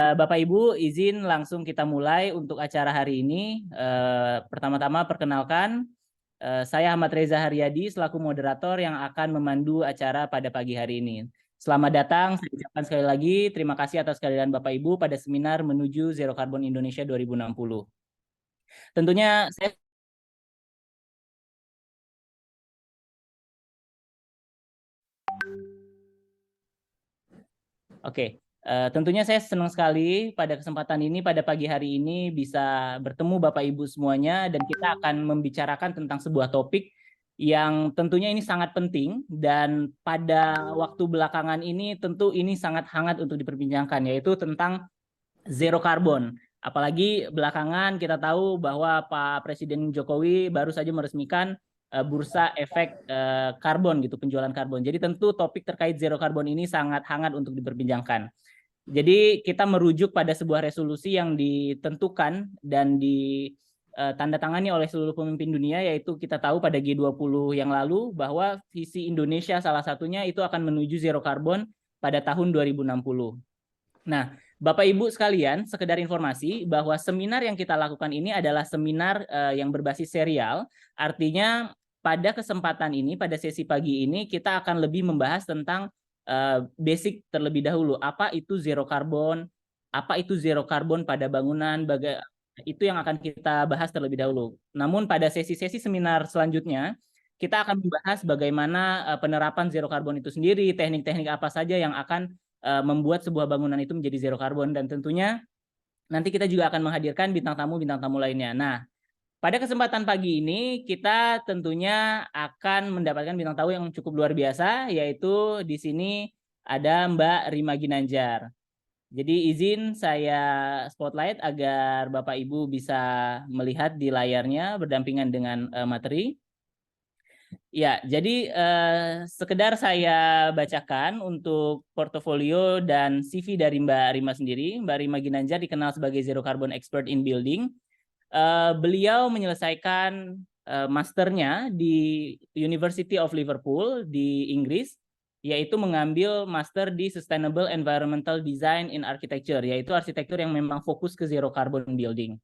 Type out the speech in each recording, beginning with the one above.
Bapak Ibu, izin langsung kita mulai untuk acara hari ini. Pertama-tama perkenalkan, saya Ahmad Reza Haryadi selaku moderator yang akan memandu acara pada pagi hari ini. Selamat datang, saya ucapkan sekali lagi terima kasih atas kehadiran Bapak Ibu pada seminar menuju Zero Carbon Indonesia 2060. Tentunya saya Oke, tentunya saya senang sekali pada kesempatan ini, pada pagi hari ini bisa bertemu Bapak Ibu semuanya dan kita akan membicarakan tentang sebuah topik yang tentunya ini sangat penting dan pada waktu belakangan ini tentu ini sangat hangat untuk diperbincangkan, yaitu tentang zero carbon. Apalagi belakangan kita tahu bahwa Pak Presiden Jokowi baru saja meresmikan bursa efek karbon gitu, penjualan karbon. Jadi tentu topik terkait zero carbon ini sangat hangat untuk diperbincangkan. Jadi kita merujuk pada sebuah resolusi yang ditentukan dan ditandatangani oleh seluruh pemimpin dunia, yaitu kita tahu pada G20 yang lalu bahwa visi Indonesia salah satunya itu akan menuju zero carbon pada tahun 2060. Nah, Bapak Ibu sekalian, sekedar informasi bahwa seminar yang kita lakukan ini adalah seminar yang berbasis serial. Artinya pada kesempatan ini, pada sesi pagi ini kita akan lebih membahas tentang basic terlebih dahulu. Apa itu zero carbon? Apa itu zero carbon pada bangunan? Itu yang akan kita bahas terlebih dahulu. Namun pada sesi-sesi seminar selanjutnya kita akan membahas bagaimana penerapan zero carbon itu sendiri, teknik-teknik apa saja yang akan membuat sebuah bangunan itu menjadi zero carbon, dan tentunya nanti kita juga akan menghadirkan bintang tamu lainnya. Nah, pada kesempatan pagi ini kita tentunya akan mendapatkan bintang tamu yang cukup luar biasa, yaitu di sini ada Mbak Rima Ginanjar. Jadi izin saya spotlight agar Bapak Ibu bisa melihat di layarnya berdampingan dengan materi. Ya, jadi sekedar saya bacakan untuk portofolio dan CV dari Mbak Rima sendiri. Mbak Rima Ginanjar dikenal sebagai Zero Carbon Expert in Building. Beliau menyelesaikan masternya di University of Liverpool di Inggris, yaitu mengambil master di Sustainable Environmental Design in Architecture, yaitu arsitektur yang memang fokus ke zero carbon building.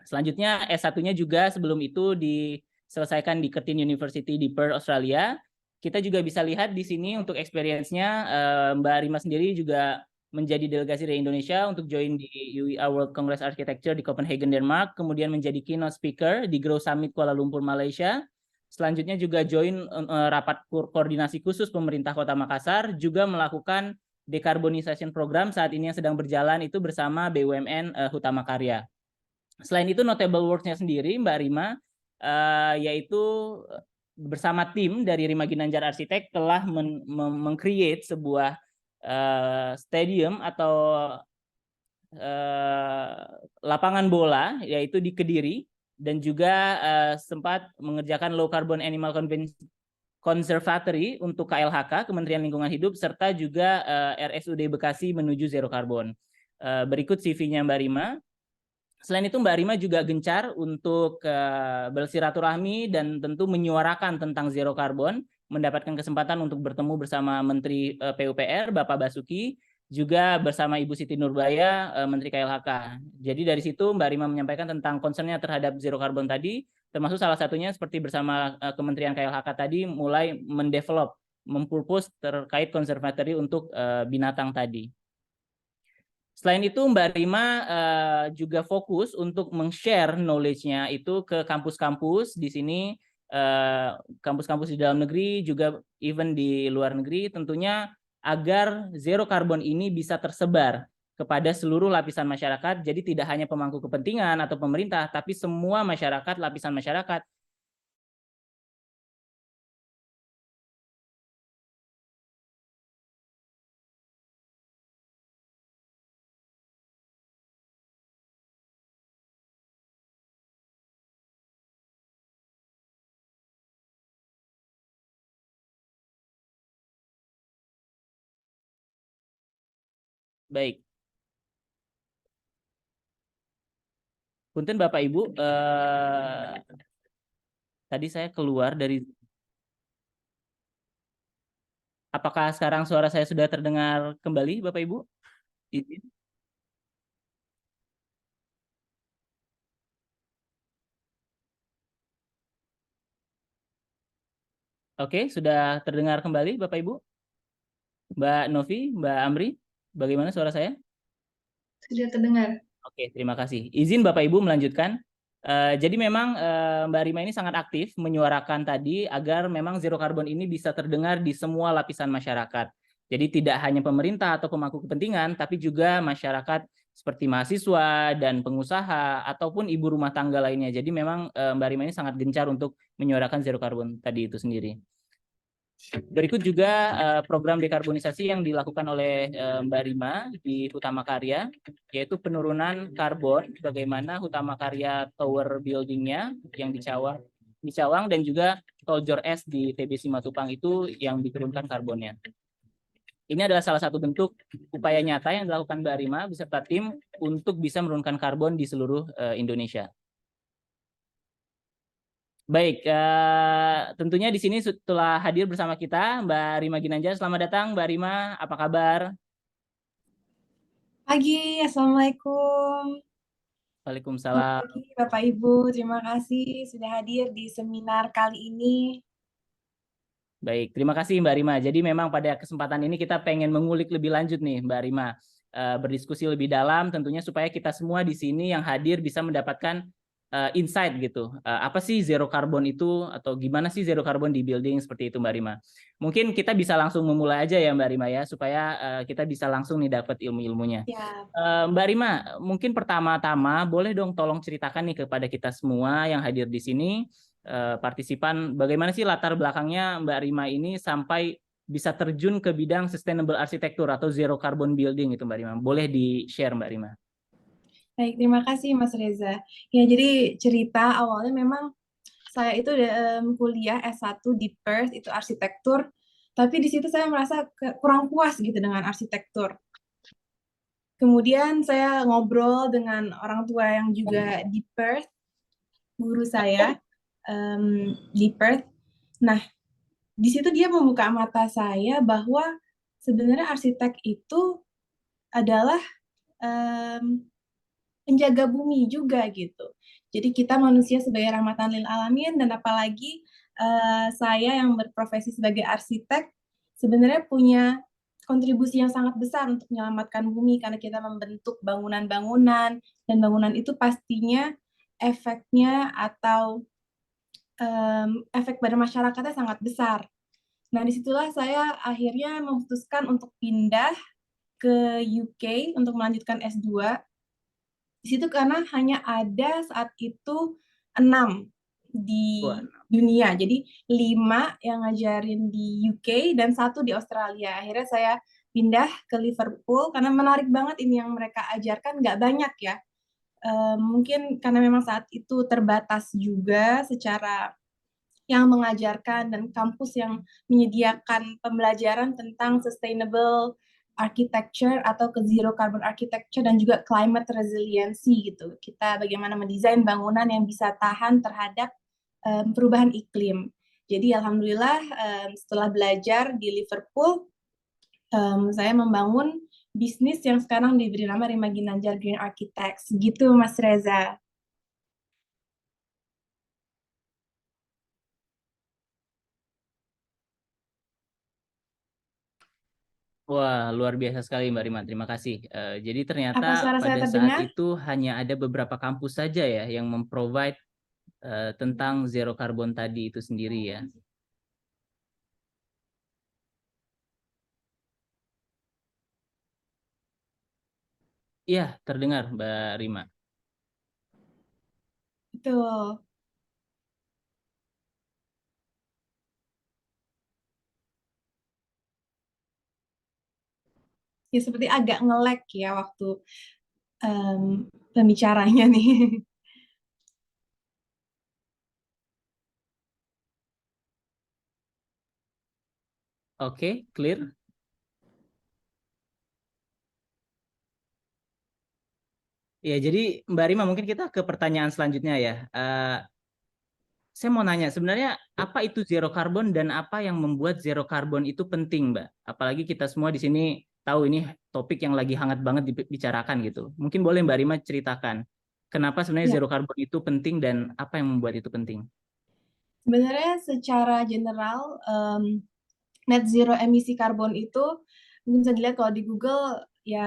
Selanjutnya S1-nya juga sebelum itu diselesaikan di Curtin University di Perth, Australia. Kita juga bisa lihat di sini untuk experience-nya Mbak Rima sendiri juga menjadi delegasi dari Indonesia untuk join di UEA World Congress Architecture di Copenhagen, Denmark, kemudian menjadi keynote speaker di Grow Summit Kuala Lumpur, Malaysia. Selanjutnya juga join rapat koordinasi khusus pemerintah Kota Makassar, juga melakukan decarbonization program saat ini yang sedang berjalan itu bersama BUMN Hutama Karya. Selain itu notable works-nya sendiri Mbak Rima yaitu bersama tim dari Rima Ginanjar Arsitek telah meng-create sebuah stadium atau lapangan bola yaitu di Kediri, dan juga sempat mengerjakan low carbon animal conservatory untuk KLHK, Kementerian Lingkungan Hidup, serta juga RSUD Bekasi menuju zero carbon. Berikut CV-nya Mbak Rima. Selain itu Mbak Rima juga gencar untuk bersilaturahmi dan tentu menyuarakan tentang zero carbon, mendapatkan kesempatan untuk bertemu bersama Menteri PUPR Bapak Basuki, juga bersama Ibu Siti Nurbaya Menteri KLHK. Jadi dari situ Mbak Rima menyampaikan tentang concernnya terhadap zero carbon tadi, termasuk salah satunya seperti bersama Kementerian KLHK tadi mulai mendevelop, mempurpose terkait konservatori untuk binatang tadi. Selain itu Mbak Rima juga fokus untuk meng-share knowledge-nya itu ke kampus-kampus di sini, kampus-kampus di dalam negeri, juga even di luar negeri, tentunya agar zero carbon ini bisa tersebar kepada seluruh lapisan masyarakat. Jadi tidak hanya pemangku kepentingan atau pemerintah, tapi semua masyarakat, lapisan masyarakat. Baik. Punten Bapak Ibu, tadi saya keluar dari. Apakah sekarang suara saya sudah terdengar kembali, Bapak Ibu? Izin. Oke, sudah terdengar kembali Bapak Ibu? Mbak Novi, Mbak Amri, bagaimana suara saya? Sudah terdengar. Oke, terima kasih. Izin Bapak Ibu melanjutkan. Jadi memang Mbak Rima ini sangat aktif menyuarakan tadi agar memang zero carbon ini bisa terdengar di semua lapisan masyarakat. Jadi tidak hanya pemerintah atau pemangku kepentingan, tapi juga masyarakat seperti mahasiswa dan pengusaha ataupun ibu rumah tangga lainnya. Jadi memang Mbak Rima ini sangat gencar untuk menyuarakan zero carbon tadi itu sendiri. Berikut juga program dekarbonisasi yang dilakukan oleh Mbak Rima di Hutama Karya, yaitu penurunan karbon, bagaimana Hutama Karya Tower Building-nya yang di Cawang dan juga Tol Jor S di TB Simatupang itu yang diturunkan karbonnya. Ini adalah salah satu bentuk upaya nyata yang dilakukan Mbak Rima beserta tim untuk bisa menurunkan karbon di seluruh Indonesia. Baik, tentunya di sini setelah hadir bersama kita Mbak Rima Ginanjar. Selamat datang Mbak Rima, apa kabar? Pagi, Assalamualaikum. Selamat Waalaikumsalam. pagi, Bapak Ibu. Terima kasih sudah hadir di seminar kali ini. Baik, terima kasih Mbak Rima. Jadi memang pada kesempatan ini kita pengen mengulik lebih lanjut nih Mbak Rima. Berdiskusi lebih dalam tentunya supaya kita semua di sini yang hadir bisa mendapatkan insight gitu. Apa sih zero carbon itu atau gimana sih zero carbon di building seperti itu Mbak Rima. Mungkin kita bisa langsung memulai aja ya Mbak Rima ya supaya kita bisa langsung nih dapat ilmu-ilmunya. Ya, Mbak Rima, mungkin pertama-tama boleh dong tolong ceritakan nih kepada kita semua yang hadir di sini partisipan, bagaimana sih latar belakangnya Mbak Rima ini sampai bisa terjun ke bidang sustainable architecture atau zero carbon building itu Mbak Rima. Boleh di-share Mbak Rima. baik. Terima kasih, Mas Reza. Ya, jadi cerita awalnya memang saya itu kuliah S1 di Perth, itu arsitektur. Tapi di situ saya merasa kurang puas gitu dengan arsitektur. Kemudian saya ngobrol dengan orang tua yang juga di Perth, guru saya di Perth. Nah, di situ dia membuka mata saya bahwa sebenarnya arsitek itu adalah um, penjaga bumi juga gitu. Jadi kita manusia sebagai rahmatan lil alamin dan apalagi saya yang berprofesi sebagai arsitek sebenarnya punya kontribusi yang sangat besar untuk menyelamatkan bumi karena kita membentuk bangunan-bangunan dan bangunan itu pastinya efeknya atau efek pada masyarakatnya sangat besar. Nah, disitulah saya akhirnya memutuskan untuk pindah ke UK untuk melanjutkan S2. Di situ karena hanya ada saat itu 6 di Wah, dunia. Jadi 5 yang ngajarin di UK dan 1 di Australia. Akhirnya saya pindah ke Liverpool karena menarik banget ini yang mereka ajarkan, nggak banyak ya. Mungkin karena memang saat itu terbatas juga secara yang mengajarkan dan kampus yang menyediakan pembelajaran tentang sustainable architecture atau ke zero carbon architecture dan juga climate resiliency gitu. Kita bagaimana mendesain bangunan yang bisa tahan terhadap perubahan iklim. Jadi alhamdulillah setelah belajar di Liverpool, saya membangun bisnis yang sekarang diberi nama Rima Ginanjar Green Architects. Gitu Mas Reza. wah, luar biasa sekali Mbak Rima. Terima kasih. Jadi ternyata Apa suara saya pada saat terdengar? itu hanya ada beberapa kampus saja ya yang memprovide tentang zero carbon tadi itu sendiri ya. Iya, terdengar Mbak Rima. Betul. Ya seperti agak nge-lag ya waktu em, pembicaranya nih. Oke, clear. Ya, jadi Mbak Rima mungkin kita ke pertanyaan selanjutnya ya. Saya mau nanya, sebenarnya apa itu zero carbon dan apa yang membuat zero carbon itu penting, Mbak? Apalagi kita semua di sini tahu ini topik yang lagi hangat banget dibicarakan gitu. Mungkin boleh Mbak Rima ceritakan kenapa sebenarnya Ya, zero carbon itu penting dan apa yang membuat itu penting? Sebenarnya secara general, net zero emisi karbon itu bisa dilihat kalau di Google, ya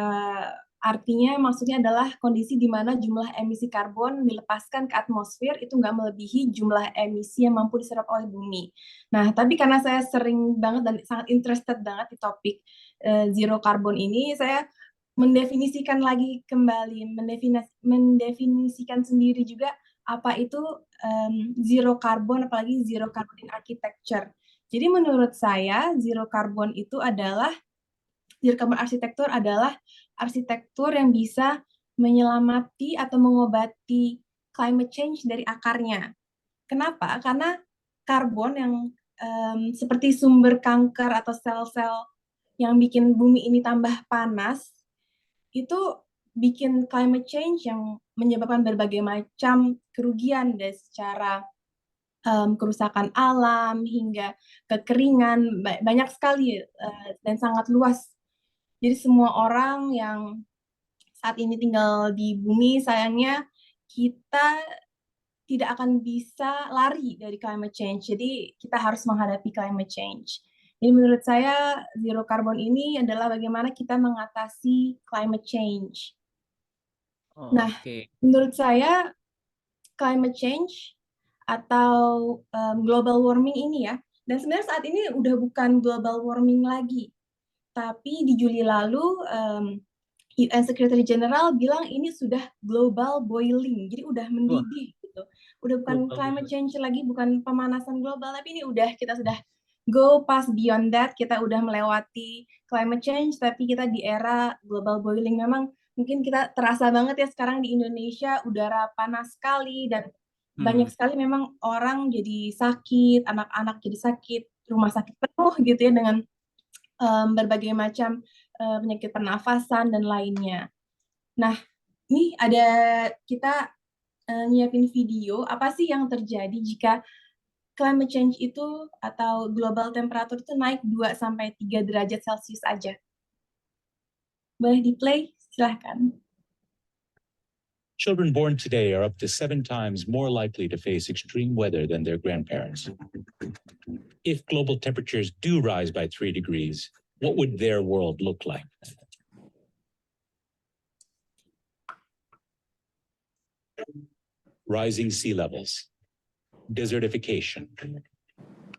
artinya maksudnya adalah kondisi di mana jumlah emisi karbon dilepaskan ke atmosfer itu nggak melebihi jumlah emisi yang mampu diserap oleh bumi. Nah, tapi karena saya sering banget dan sangat interested banget di topik zero karbon ini, saya mendefinisikan lagi kembali, mendefinisikan sendiri juga apa itu zero carbon, apalagi zero carbon in architecture. Jadi menurut saya zero carbon arsitektur adalah arsitektur yang bisa menyelamati atau mengobati climate change dari akarnya. Kenapa? Karena karbon yang seperti sumber kanker atau sel-sel yang bikin bumi ini tambah panas, itu bikin climate change yang menyebabkan berbagai macam kerugian dari secara kerusakan alam hingga kekeringan, banyak sekali dan sangat luas. Jadi semua orang yang saat ini tinggal di bumi, sayangnya kita tidak akan bisa lari dari climate change. Jadi kita harus menghadapi climate change. Jadi menurut saya zero carbon ini adalah bagaimana kita mengatasi climate change. Oh, Nah, oke. menurut saya climate change atau global warming ini ya, dan sebenarnya saat ini udah bukan global warming lagi, tapi di Juli lalu UN Secretary General bilang ini sudah global boiling, jadi udah Wah, mendidih gitu. Udah bukan global climate warming. change lagi, bukan pemanasan global, tapi ini udah kita sudah go past beyond that, kita udah melewati climate change, tapi kita di era global boiling. Memang mungkin kita terasa banget ya sekarang di Indonesia udara panas sekali dan banyak Hmm. sekali memang orang jadi sakit, anak-anak jadi sakit, rumah sakit penuh gitu ya dengan berbagai macam penyakit pernafasan dan lainnya. Nah, ini ada kita nyiapin video apa sih yang terjadi jika climate change itu atau global temperature itu naik 2 sampai 3 derajat Celcius aja. Boleh di-play? Silahkan. Children born today are up to 7 times more likely to face extreme weather than their grandparents. If global temperatures do rise by 3 degrees, what would their world look like? Rising sea levels, desertification.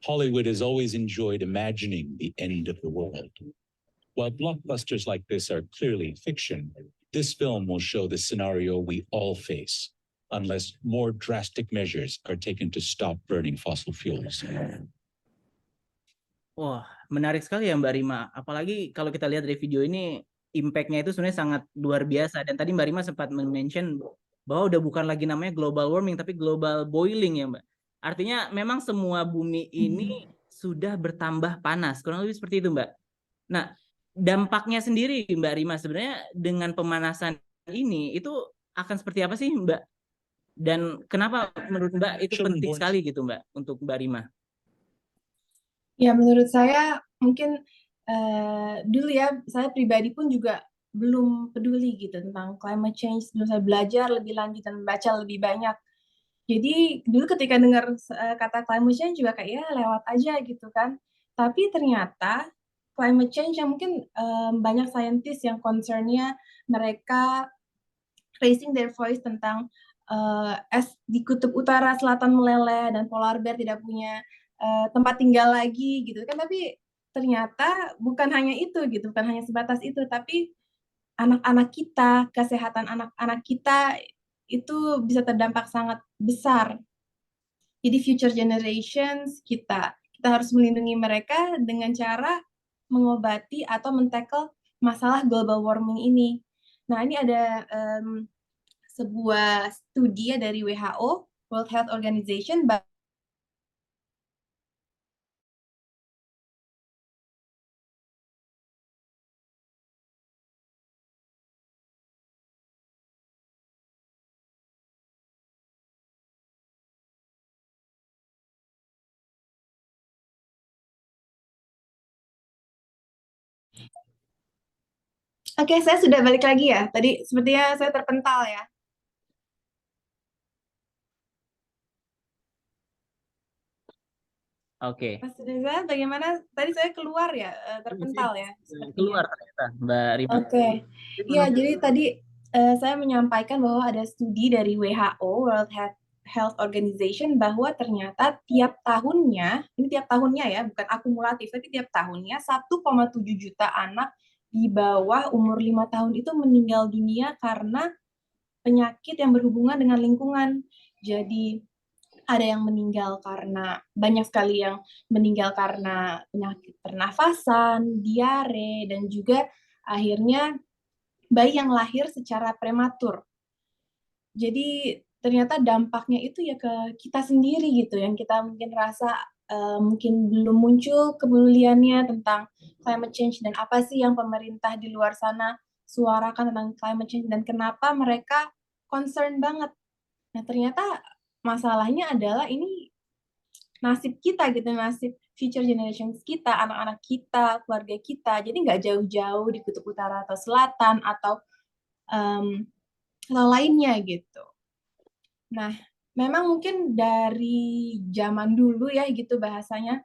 Hollywood has always enjoyed imagining the end of the world. While blockbusters like this are clearly fiction, this film will show the scenario we all face unless more drastic measures are taken to stop burning fossil fuels. Wah, menarik sekali ya Mbak Rima. Apalagi kalau kita lihat dari video ini, impact-nya itu sebenarnya sangat luar biasa. Dan tadi Mbak Rima sempat mention bahwa udah bukan lagi namanya global warming, tapi global boiling ya Mbak. Artinya memang semua bumi ini sudah bertambah panas. Kurang lebih seperti itu Mbak. Nah, dampaknya sendiri Mbak Rima sebenarnya dengan pemanasan ini itu akan seperti apa sih Mbak? Dan kenapa menurut Mbak itu penting sekali gitu Mbak untuk Mbak Rima? Ya, menurut saya mungkin dulu ya, saya pribadi pun juga belum peduli gitu tentang climate change. Sebelum saya belajar lebih lanjut dan membaca lebih banyak. Jadi dulu ketika dengar kata climate change juga kayak ya lewat aja gitu kan. Tapi ternyata climate change yang mungkin banyak saintis yang concernnya mereka raising their voice tentang es di kutub utara selatan meleleh dan polar bear tidak punya tempat tinggal lagi gitu kan. Tapi ternyata bukan hanya itu gitu, bukan hanya sebatas itu, tapi anak-anak kita, kesehatan anak-anak kita itu bisa terdampak sangat besar. Jadi future generations kita harus melindungi mereka dengan cara mengobati atau men-tackle masalah global warming ini. Nah, ini ada sebuah studi dari WHO, World Health Organization. Oke, saya sudah balik lagi ya. Tadi sepertinya saya terpental ya. Oke. Mas Reza, bagaimana? Tadi saya keluar ya, terpental ya, sepertinya. Keluar ternyata Mbak Rima. Oke, Jadi ya menurut jadi tadi saya menyampaikan bahwa ada studi dari WHO, World Health Organization, bahwa ternyata tiap tahunnya, ini tiap tahunnya ya, bukan akumulatif, tapi tiap tahunnya 1,7 juta anak di bawah umur 5 tahun itu meninggal dunia karena penyakit yang berhubungan dengan lingkungan. Jadi ada yang meninggal karena banyak sekali yang meninggal karena penyakit pernafasan, diare, dan juga akhirnya bayi yang lahir secara prematur. Jadi ternyata dampaknya itu ya ke kita sendiri gitu, yang kita mungkin rasa mungkin belum muncul kepeduliannya tentang climate change dan apa sih yang pemerintah di luar sana suarakan tentang climate change dan kenapa mereka concern banget. Nah ternyata masalahnya adalah ini nasib kita gitu, nasib future generations kita, anak-anak kita, keluarga kita. Jadi nggak jauh-jauh di kutub utara atau selatan atau lainnya gitu. Nah, memang mungkin dari zaman dulu ya gitu bahasanya,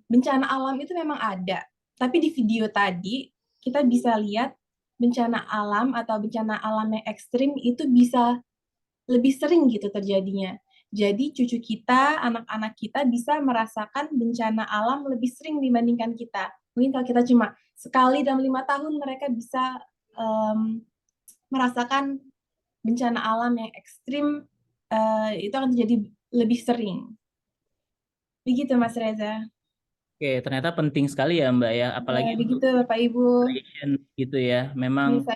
bencana alam itu memang ada. Tapi di video tadi kita bisa lihat bencana alam atau bencana alam yang ekstrim itu bisa lebih sering gitu terjadinya. Jadi cucu kita, anak-anak kita bisa merasakan bencana alam lebih sering dibandingkan kita. Mungkin kalau kita cuma sekali dalam 5 tahun mereka bisa merasakan bencana alam yang ekstrim, itu akan terjadi lebih sering. Begitu Mas Reza. Oke, ternyata penting sekali ya Mbak ya, apalagi Ya, untuk begitu Bapak Ibu. gitu ya. Ini Memang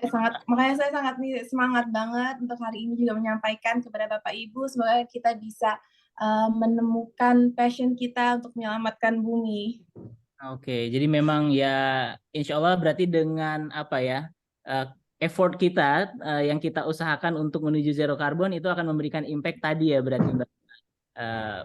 makanya saya sangat semangat banget untuk hari ini juga menyampaikan kepada Bapak Ibu, semoga kita bisa menemukan passion kita untuk menyelamatkan bumi. oke. Jadi memang ya insya Allah berarti dengan apa ya effort kita yang kita usahakan untuk menuju zero carbon itu akan memberikan impact tadi ya berarti Mbak.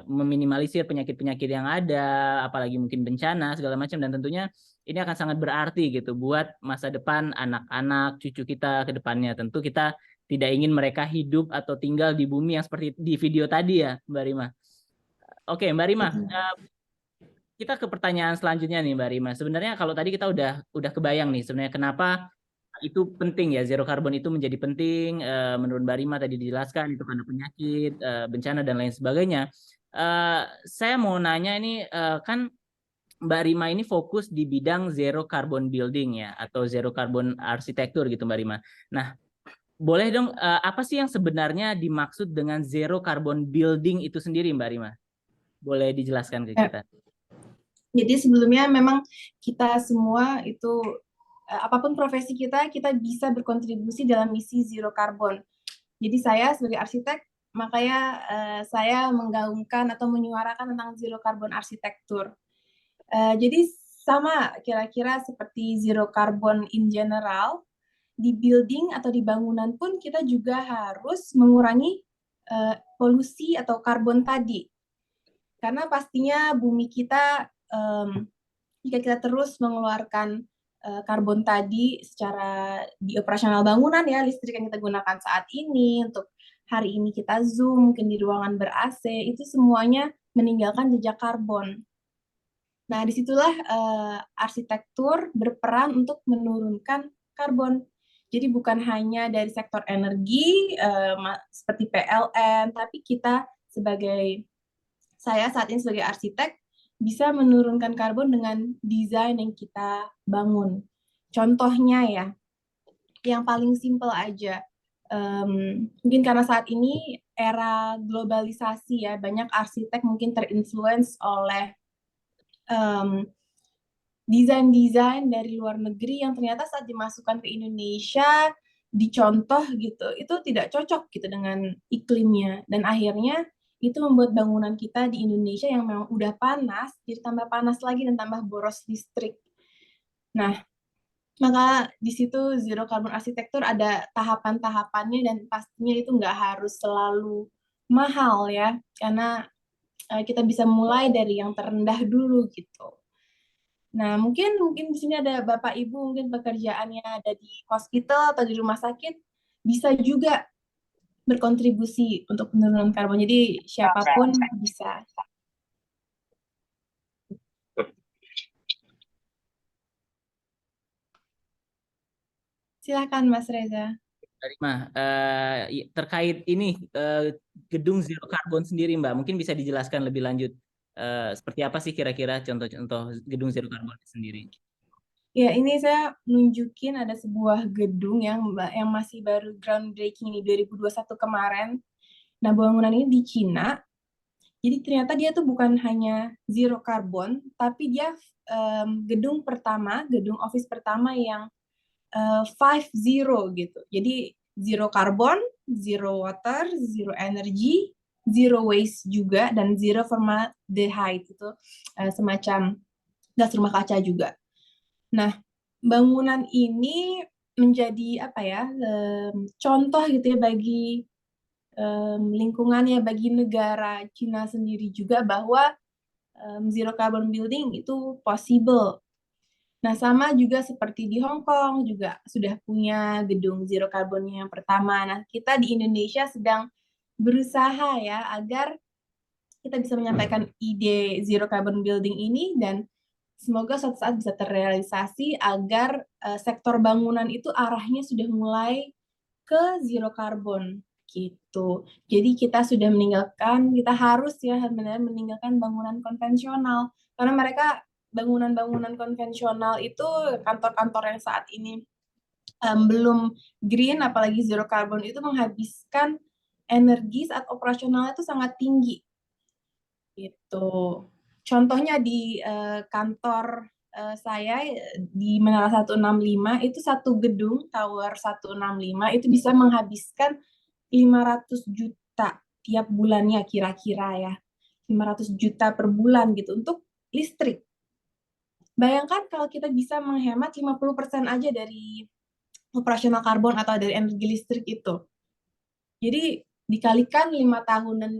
Meminimalisir penyakit-penyakit yang ada, apalagi mungkin bencana segala macam dan tentunya ini akan sangat berarti gitu buat masa depan anak-anak cucu kita ke depannya. Tentu kita tidak ingin mereka hidup atau tinggal di bumi yang seperti di video tadi ya, Mbak Rima. Oke, Mbak Rima, kita ke pertanyaan selanjutnya nih, Mbak Rima. Sebenarnya kalau tadi kita udah kebayang nih sebenarnya kenapa itu penting ya, zero carbon itu menjadi penting. Menurut Mbak Rima tadi dijelaskan itu karena penyakit, bencana dan lain sebagainya. Saya mau nanya ini kan Mbak Rima ini fokus di bidang zero carbon building ya atau zero carbon arsitektur gitu Mbak Rima. Nah, boleh dong apa sih yang sebenarnya dimaksud dengan zero carbon building itu sendiri Mbak Rima? Boleh dijelaskan ke kita? Jadi sebelumnya memang kita semua itu apapun profesi kita bisa berkontribusi dalam misi zero carbon. Jadi saya sebagai arsitek, makanya saya menggaungkan atau menyuarakan tentang zero carbon arsitektur. Jadi sama kira-kira seperti zero carbon in general, di building atau di bangunan pun kita juga harus mengurangi polusi atau karbon tadi. Karena pastinya bumi kita jika kita terus mengeluarkan karbon tadi secara di operasional bangunan ya, listrik yang kita gunakan saat ini, untuk hari ini kita Zoom, mungkin di ruangan ber-AC, itu semuanya meninggalkan jejak karbon. Nah, disitulah arsitektur berperan untuk menurunkan karbon. Jadi bukan hanya dari sektor energi seperti PLN, tapi kita saya saat ini sebagai arsitek bisa menurunkan karbon dengan desain yang kita bangun. Contohnya ya, yang paling simpel aja. Mungkin karena saat ini era globalisasi ya, banyak arsitek mungkin terinfluence oleh desain-desain dari luar negeri yang ternyata saat dimasukkan ke Indonesia dicontoh gitu, itu tidak cocok gitu dengan iklimnya, dan akhirnya itu membuat bangunan kita di Indonesia yang memang udah panas jadi tambah panas lagi dan tambah boros listrik. Nah, maka di situ zero carbon arsitektur ada tahapan-tahapannya dan pastinya itu nggak harus selalu mahal ya, karena kita bisa mulai dari yang terendah dulu gitu. Nah, mungkin di sini ada Bapak Ibu mungkin pekerjaannya ada di hospital atau di rumah sakit, bisa juga berkontribusi untuk penurunan karbon. Jadi siapapun bisa. Silakan Mas Reza. Mbak, terkait ini gedung zero carbon sendiri Mbak, mungkin bisa dijelaskan lebih lanjut seperti apa sih kira-kira contoh-contoh gedung zero carbon sendiri? Ya, ini saya nunjukin ada sebuah gedung yang masih baru groundbreaking ini 2021 kemarin. Nah, bangunan ini di Cina. Jadi ternyata dia tuh bukan hanya zero carbon, tapi dia gedung office pertama yang 5-0 gitu. Jadi zero carbon, zero water, zero energy, zero waste juga, dan zero formaldehyde itu semacam gas rumah kaca juga. Nah, bangunan ini menjadi apa ya, contoh gitu ya bagi lingkungannya, bagi negara Cina sendiri juga bahwa zero carbon building itu possible. Nah, sama juga seperti di Hong Kong juga sudah punya gedung zero carbon yang pertama. Nah, kita di Indonesia sedang berusaha ya agar kita bisa menyampaikan ide zero carbon building ini dan semoga suatu saat bisa terrealisasi agar sektor bangunan itu arahnya sudah mulai ke zero carbon gitu. Jadi kita sudah kita harus ya benar meninggalkan bangunan konvensional karena mereka bangunan-bangunan konvensional itu kantor-kantor yang saat ini belum green apalagi zero carbon itu menghabiskan energi saat operasionalnya itu sangat tinggi gitu. Contohnya di kantor saya di Menara 165 itu satu gedung tower 165 itu bisa menghabiskan 500 juta tiap bulannya kira-kira ya. 500 juta per bulan gitu untuk listrik. Bayangkan kalau kita bisa menghemat 50% aja dari operasional karbon atau dari energi listrik itu. Jadi dikalikan 5 tahun dan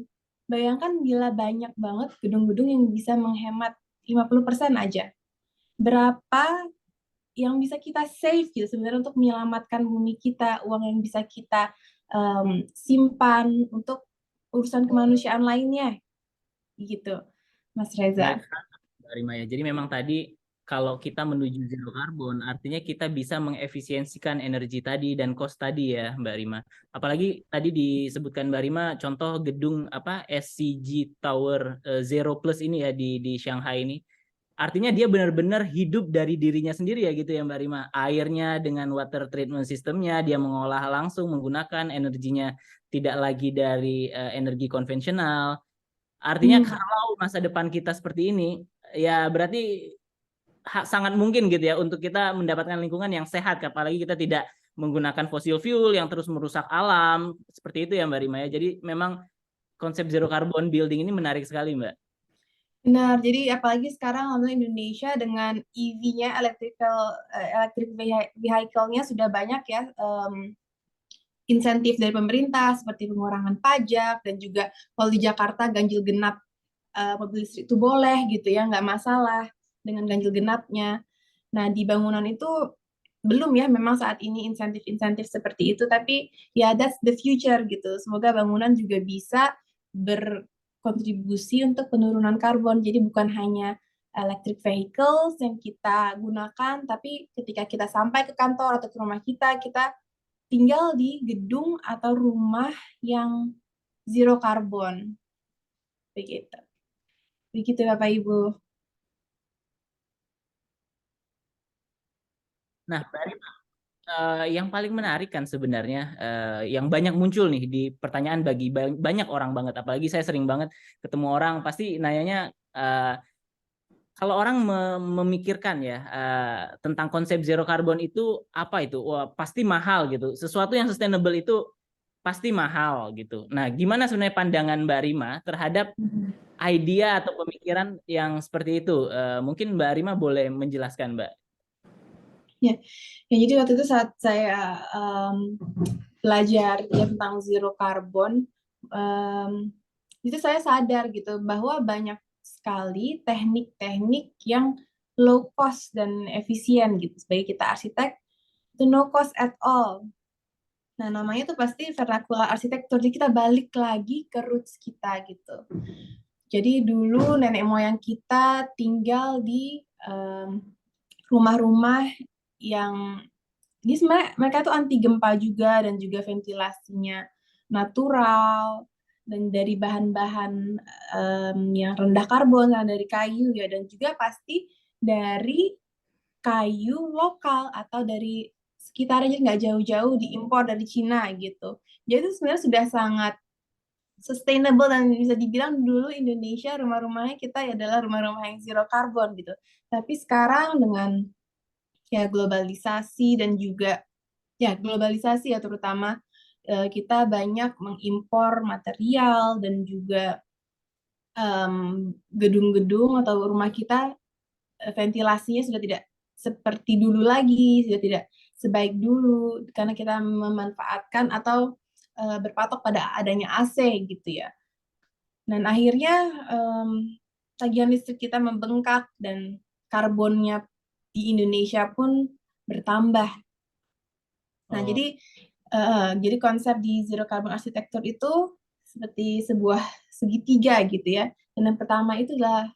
bayangkan gila banyak banget gedung-gedung yang bisa menghemat 50% aja. Berapa yang bisa kita save gitu sebenarnya untuk menyelamatkan bumi kita, uang yang bisa kita simpan untuk urusan kemanusiaan lainnya gitu, Mas Menarik Reza. sekali, Mbak Rima ya. Jadi memang tadi kalau kita menuju zero carbon, artinya kita bisa mengefisiensikan energi tadi dan cost tadi ya, Mbak Rima. Apalagi tadi disebutkan Mbak Rima contoh gedung apa SCG Tower Zero Plus ini ya di Shanghai ini. Artinya dia benar-benar hidup dari dirinya sendiri ya gitu ya Mbak Rima. Airnya dengan water treatment systemnya dia mengolah langsung menggunakan energinya tidak lagi dari energi konvensional. Artinya kalau masa depan kita seperti ini, ya berarti sangat mungkin gitu ya untuk kita mendapatkan lingkungan yang sehat, apalagi kita tidak menggunakan fosil fuel yang terus merusak alam, seperti itu ya Mbak Rima ya. Jadi memang konsep zero carbon building ini menarik sekali Mbak. Benar, jadi apalagi sekarang alhamdulillah Indonesia dengan EV-nya, electric vehicle-nya sudah banyak ya insentif dari pemerintah seperti pengurangan pajak dan juga kalau di Jakarta ganjil genap mobil listrik itu boleh gitu ya, nggak masalah dengan ganjil genapnya. Nah, di bangunan itu belum ya memang saat ini insentif-insentif seperti itu, tapi ya that's the future gitu. Semoga bangunan juga bisa berkontribusi untuk penurunan karbon. Jadi bukan hanya electric vehicles yang kita gunakan, tapi ketika kita sampai ke kantor atau ke rumah kita tinggal di gedung atau rumah yang zero carbon. Begitu. Begitu Bapak Ibu. Nah, Mbak Rima, yang paling menarik kan sebenarnya yang banyak muncul nih di pertanyaan bagi banyak orang banget, apalagi saya sering banget ketemu orang pasti nanyanya kalau orang memikirkan ya tentang konsep zero carbon itu apa itu? Wah, pasti mahal gitu. Sesuatu yang sustainable itu pasti mahal gitu. Nah, gimana sebenarnya pandangan Mbak Rima terhadap idea atau pemikiran yang seperti itu? Mungkin Mbak Rima boleh menjelaskan, Mbak. Ya, jadi waktu itu saat saya belajar ya tentang zero carbon, itu saya sadar gitu bahwa banyak sekali teknik-teknik yang low cost dan efisien gitu. Sebagai kita arsitek, itu no cost at all. Nah, namanya tuh pasti vernacular arsitektur. Jadi kita balik lagi ke roots kita gitu. Jadi dulu nenek moyang kita tinggal di rumah-rumah yang Jadi sebenarnya mereka tuh anti gempa juga, dan juga ventilasinya natural dan dari bahan-bahan yang rendah karbon, dari kayu ya, dan juga pasti dari kayu lokal atau dari sekitar aja, nggak jauh-jauh diimpor dari Cina gitu. Jadi itu sebenarnya sudah sangat sustainable, dan bisa dibilang dulu Indonesia rumah-rumahnya kita adalah rumah-rumah yang zero carbon gitu. Tapi sekarang dengan ya globalisasi dan juga ya globalisasi ya, terutama kita banyak mengimpor material, dan juga gedung-gedung atau rumah kita ventilasinya sudah tidak seperti dulu lagi, sudah tidak sebaik dulu karena kita memanfaatkan atau berpatok pada adanya AC gitu ya. Dan akhirnya tagihan listrik kita membengkak, dan karbonnya di Indonesia pun bertambah. Nah, Oh, jadi konsep di zero carbon architecture itu seperti sebuah segitiga gitu ya. Dan yang pertama itu adalah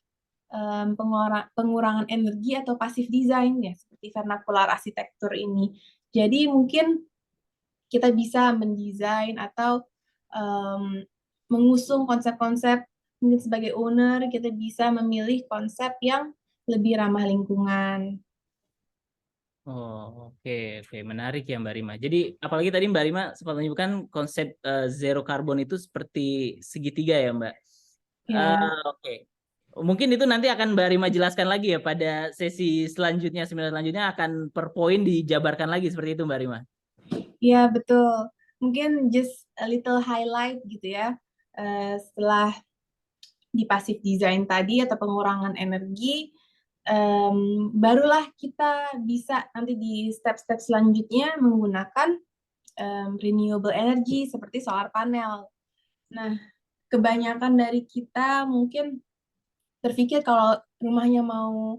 pengurangan energi atau passive design ya, seperti vernacular arsitektur ini. Jadi mungkin kita bisa mendesain atau mengusung konsep-konsep, mungkin sebagai owner kita bisa memilih konsep yang lebih ramah lingkungan. oh, oke, oke, menarik ya Mbak Rima. Jadi apalagi tadi Mbak Rima sempat menyebutkan konsep zero carbon itu seperti segitiga ya Mbak. Ya, Oke. Mungkin itu nanti akan Mbak Rima jelaskan lagi ya pada sesi selanjutnya, seminar selanjutnya akan per poin dijabarkan lagi seperti itu Mbak Rima. ya betul. Mungkin just a little highlight gitu ya. Setelah di passive design tadi atau pengurangan energi, barulah kita bisa nanti di step-step selanjutnya menggunakan renewable energy seperti solar panel. Nah, kebanyakan dari kita mungkin berpikir kalau rumahnya mau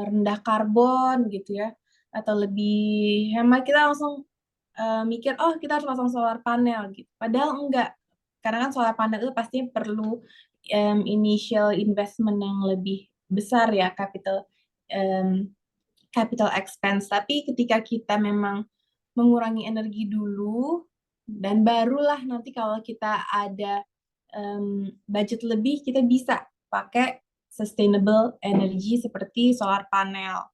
rendah karbon gitu ya, atau lebih hemat, kita langsung mikir, oh kita harus pasang solar panel gitu. Padahal enggak, karena kan solar panel itu pasti perlu initial investment yang lebih besar ya, um, capital expense. Tapi ketika kita memang mengurangi energi dulu, dan barulah nanti kalau kita ada budget lebih, kita bisa pakai sustainable energy seperti solar panel.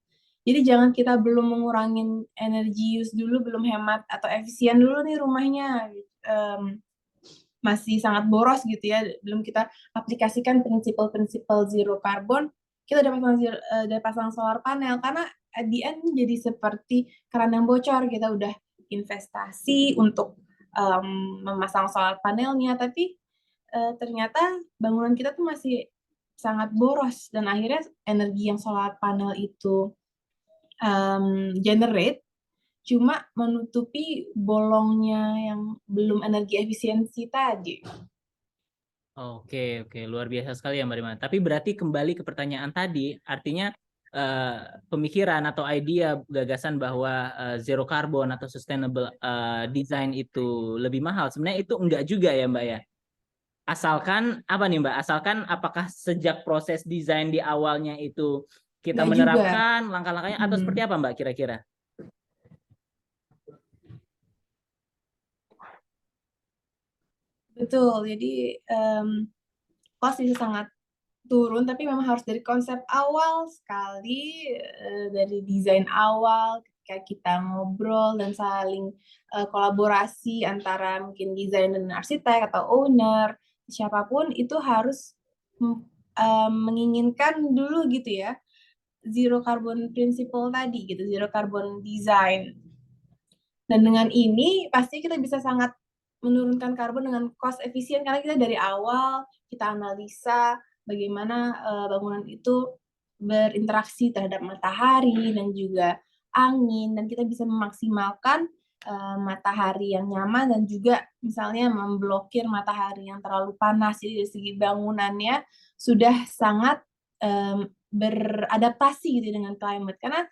Jadi jangan kita belum mengurangin energy use dulu, belum hemat atau efisien dulu nih rumahnya, masih sangat boros gitu ya, belum kita aplikasikan prinsip-prinsip zero carbon, kita udah pasang solar panel, karena at the end jadi seperti keran yang bocor. Kita udah investasi untuk memasang solar panelnya, tapi ternyata bangunan kita tuh masih sangat boros, dan akhirnya energi yang solar panel itu generate cuma menutupi bolongnya yang belum energi efisiensi tadi. Oke, oke, luar biasa sekali ya Mbak Rima. Tapi berarti kembali ke pertanyaan tadi, artinya pemikiran atau idea gagasan bahwa zero carbon atau sustainable design itu lebih mahal. Sebenarnya itu enggak juga ya Mbak ya. Asalkan apa nih Mbak? Asalkan apakah sejak proses desain di awalnya itu kita Nggak juga. menerapkan langkah-langkahnya atau seperti apa Mbak kira-kira? Betul, jadi cost bisa sangat turun, tapi memang harus dari konsep awal sekali, dari desain awal, ketika kita ngobrol dan saling kolaborasi antara mungkin desainer dan arsitek atau owner, siapapun itu harus menginginkan dulu gitu ya, zero carbon principle tadi gitu, zero carbon design. Dan dengan ini pasti kita bisa sangat menurunkan karbon dengan cost efisien, karena kita dari awal kita analisa bagaimana bangunan itu berinteraksi terhadap matahari dan juga angin, dan kita bisa memaksimalkan matahari yang nyaman, dan juga misalnya memblokir matahari yang terlalu panas. Jadi dari segi bangunannya sudah sangat beradaptasi gitu dengan climate, karena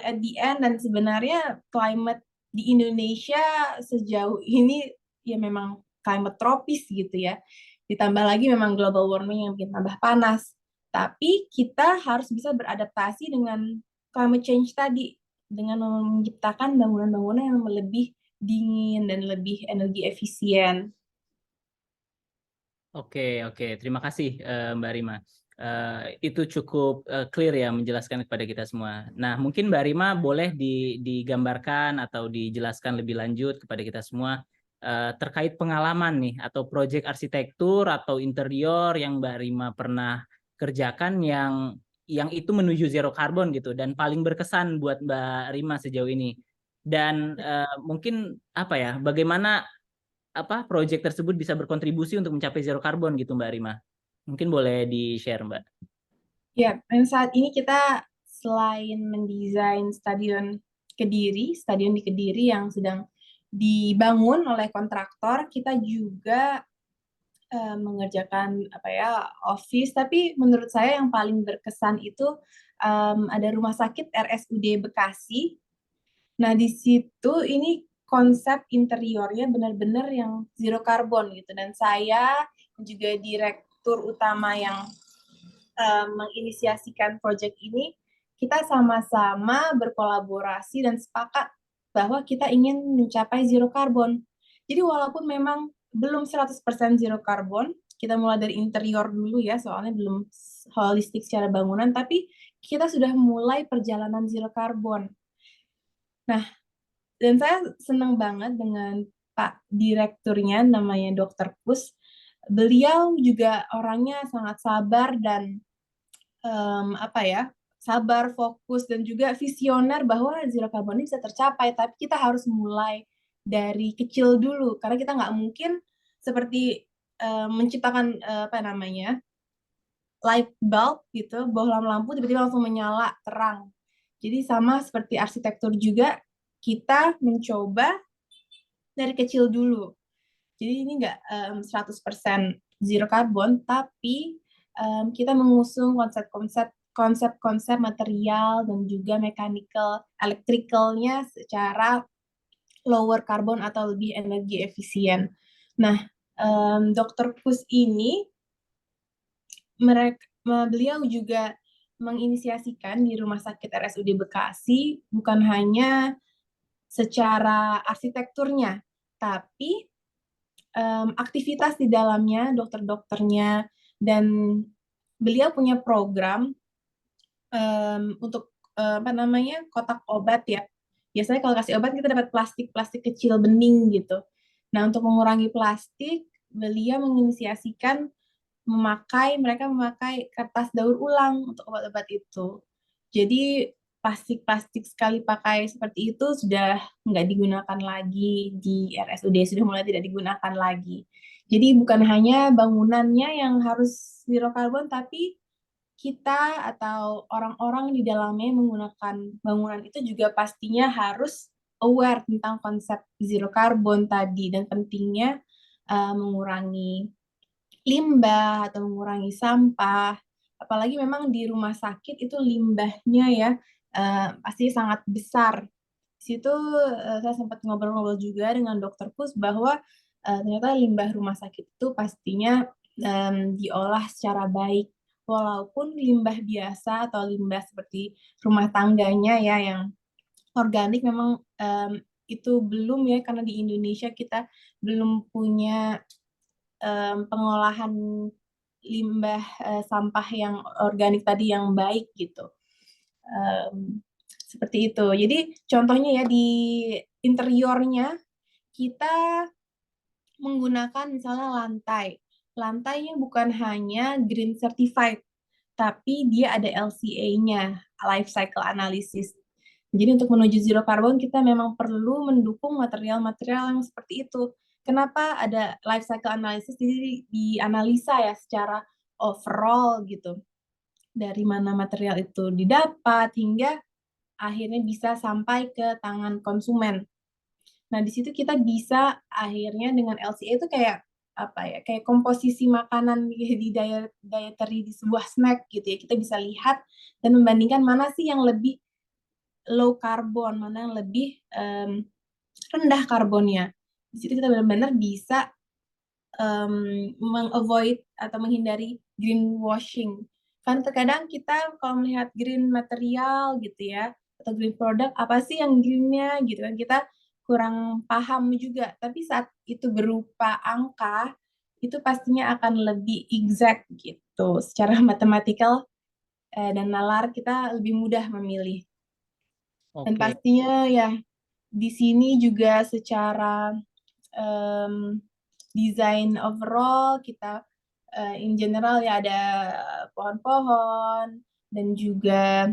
at the end, dan sebenarnya climate di Indonesia sejauh ini ya memang climate tropis gitu ya. Ditambah lagi memang global warming yang bikin tambah panas. Tapi kita harus bisa beradaptasi dengan climate change tadi. dengan menciptakan bangunan-bangunan yang lebih dingin dan lebih energi efisien. Oke, terima kasih Mbak Rima. Itu cukup clear ya menjelaskan kepada kita semua. Nah, mungkin Mbak Rima boleh digambarkan atau dijelaskan lebih lanjut kepada kita semua terkait pengalaman nih atau proyek arsitektur atau interior yang Mbak Rima pernah kerjakan yang itu menuju zero carbon gitu dan paling berkesan buat Mbak Rima sejauh ini. Dan mungkin apa ya, bagaimana proyek tersebut bisa berkontribusi untuk mencapai zero carbon gitu Mbak Rima. Mungkin boleh di-share Mbak. Ya, dan saat ini kita selain mendesain stadion di Kediri yang sedang dibangun oleh kontraktor, kita juga mengerjakan office. Tapi menurut saya yang paling berkesan itu ada rumah sakit RSUD Bekasi. Nah, di situ ini konsep interiornya benar-benar yang zero carbon gitu. Dan saya juga direktur utama yang menginisiasikan proyek ini, kita sama-sama berkolaborasi dan sepakat bahwa kita ingin mencapai zero carbon. Jadi walaupun memang belum 100% zero carbon, kita mulai dari interior dulu ya, soalnya belum holistik secara bangunan, tapi kita sudah mulai perjalanan zero carbon. Nah, dan saya senang banget dengan Pak Direkturnya, namanya Dr. Pus. Beliau juga orangnya sangat sabar dan sabar, fokus, dan juga visioner bahwa zero carbon ini bisa tercapai, tapi kita harus mulai dari kecil dulu, karena kita nggak mungkin seperti menciptakan light bulb gitu, bohlam lampu tiba-tiba langsung menyala terang. Jadi sama seperti arsitektur juga, kita mencoba dari kecil dulu. Jadi ini nggak 100% zero carbon, tapi kita mengusung konsep-konsep material dan juga mechanical, electricalnya secara lower carbon atau lebih energi efisien. Nah, Dr. Pus ini beliau juga menginisiasikan di Rumah Sakit RSUD Bekasi bukan hanya secara arsitekturnya, tapi aktivitas di dalamnya, dokter-dokternya, dan beliau punya program untuk kotak obat ya. Biasanya kalau kasih obat kita dapat plastik kecil bening gitu. Nah, untuk mengurangi plastik, beliau menginisiasikan mereka memakai kertas daur ulang untuk obat-obat itu. Jadi plastik sekali pakai seperti itu sudah nggak digunakan lagi di RSUD, sudah mulai tidak digunakan lagi. Jadi bukan hanya bangunannya yang harus zero carbon, tapi kita atau orang-orang di dalamnya menggunakan bangunan itu juga pastinya harus aware tentang konsep zero carbon tadi dan pentingnya mengurangi limbah atau mengurangi sampah. Apalagi memang di rumah sakit itu limbahnya ya pasti sangat besar. Di situ saya sempat ngobrol-ngobrol juga dengan dokter Pus bahwa ternyata limbah rumah sakit itu pastinya diolah secara baik. Walaupun limbah biasa atau limbah seperti rumah tangganya ya yang organik memang itu belum ya, karena di Indonesia kita belum punya pengolahan limbah sampah yang organik tadi yang baik gitu. Seperti itu. Jadi contohnya ya di interiornya kita menggunakan misalnya lantai. Lantainya bukan hanya green certified, tapi dia ada LCA-nya, life cycle analysis. Jadi untuk menuju zero carbon kita memang perlu mendukung material-material yang seperti itu. Kenapa ada life cycle analysis? Jadi dianalisa ya secara overall gitu. Dari mana material itu didapat hingga akhirnya bisa sampai ke tangan konsumen. Nah, di situ kita bisa akhirnya dengan LCA itu kayak kayak komposisi makanan di dietary di sebuah snack gitu ya. Kita bisa lihat dan membandingkan mana sih yang lebih low carbon, mana yang lebih rendah karbonnya. Di situ kita benar-benar bisa mengavoid atau menghindari greenwashing. Kan terkadang kita kalau melihat green material gitu ya, atau green product, apa sih yang green-nya gitu kan, kita kurang paham juga. Tapi saat itu berupa angka, itu pastinya akan lebih exact gitu, secara matematikal dan nalar kita lebih mudah memilih. Dan Oke. pastinya ya di sini juga secara desain overall kita in general ya ada pohon-pohon dan juga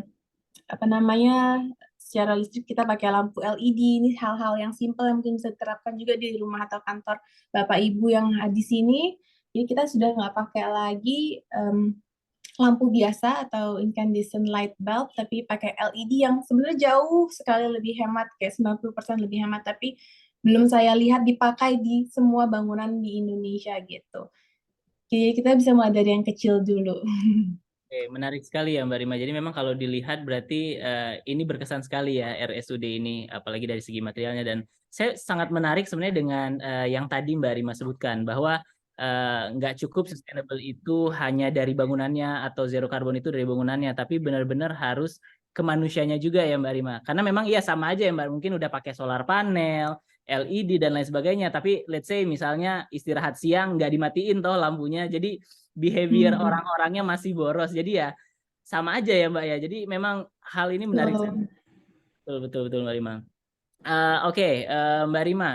apa namanya secara listrik kita pakai lampu LED. Ini hal-hal yang simple yang mungkin bisa diterapkan juga di rumah atau kantor Bapak Ibu yang di sini. Jadi kita sudah nggak pakai lagi lampu biasa atau incandescent light bulb, tapi pakai LED yang sebenarnya jauh sekali lebih hemat, kayak 90% lebih hemat, tapi belum saya lihat dipakai di semua bangunan di Indonesia gitu. Jadi kita bisa mulai dari yang kecil dulu. Oke, menarik sekali ya Mbak Rima. Jadi memang kalau dilihat berarti ini berkesan sekali ya RSUD ini, apalagi dari segi materialnya. Dan saya sangat menarik sebenarnya dengan yang tadi Mbak Rima sebutkan, bahwa nggak cukup sustainable itu hanya dari bangunannya atau zero carbon itu dari bangunannya, tapi benar-benar harus ke manusianya juga ya Mbak Rima. Karena memang iya sama aja ya Mbak, mungkin udah pakai solar panel, LED dan lain sebagainya, tapi let's say misalnya istirahat siang nggak dimatiin toh lampunya, jadi behavior orang-orangnya masih boros. Jadi ya sama aja ya Mbak ya. Jadi memang hal ini menarik. Betul betul betul Mbak Rima. Oke, Mbak Rima,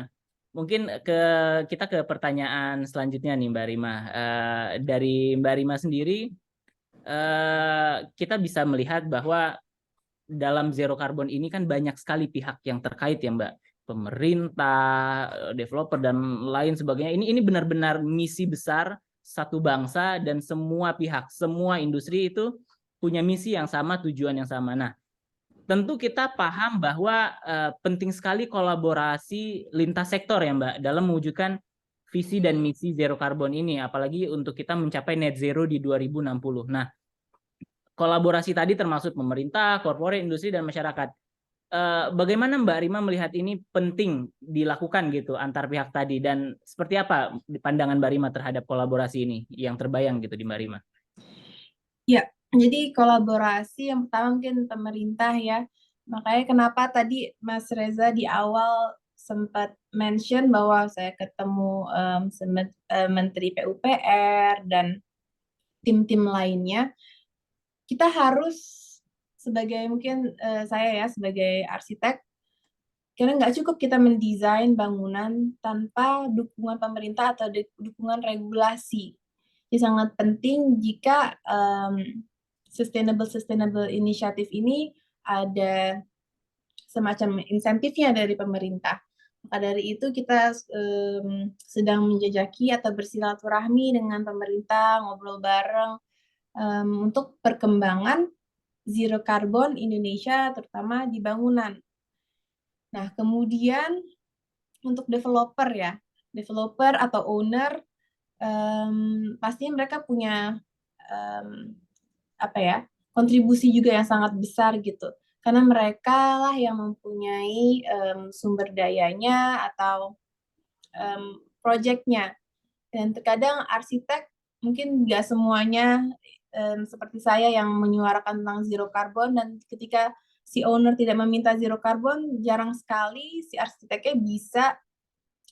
mungkin kita ke pertanyaan selanjutnya nih Mbak Rima. Dari Mbak Rima sendiri, kita bisa melihat bahwa dalam zero carbon ini kan banyak sekali pihak yang terkait ya Mbak, pemerintah, developer dan lain sebagainya. Ini benar-benar misi besar satu bangsa dan semua pihak, semua industri itu punya misi yang sama, tujuan yang sama. Nah, tentu kita paham bahwa penting sekali kolaborasi lintas sektor ya Mbak dalam mewujudkan visi dan misi zero carbon ini, apalagi untuk kita mencapai net zero di 2060. Nah, kolaborasi tadi termasuk pemerintah, korporat, industri, dan masyarakat. Bagaimana Mbak Rima melihat ini penting dilakukan gitu antar pihak tadi, dan seperti apa pandangan Mbak Rima terhadap kolaborasi ini yang terbayang gitu di Mbak Rima? Ya, jadi kolaborasi yang pertama mungkin pemerintah ya. Makanya kenapa tadi Mas Reza di awal sempat mention bahwa saya ketemu Menteri PUPR dan tim-tim lainnya. Kita harus sebagai mungkin saya ya sebagai arsitek, karena nggak cukup kita mendesain bangunan tanpa dukungan pemerintah atau dukungan regulasi. Ini sangat penting jika sustainable initiative ini ada semacam insentifnya dari pemerintah. Maka dari itu kita sedang menjajaki atau bersilaturahmi dengan pemerintah, ngobrol bareng untuk perkembangan zero carbon Indonesia, terutama di bangunan. Nah, kemudian untuk developer ya, developer atau owner, pastinya mereka punya apa ya, kontribusi juga yang sangat besar gitu. Karena mereka lah yang mempunyai sumber dayanya atau proyeknya. Dan terkadang arsitek mungkin nggak semuanya seperti saya yang menyuarakan tentang zero carbon, dan ketika si owner tidak meminta zero carbon, jarang sekali si arsiteknya bisa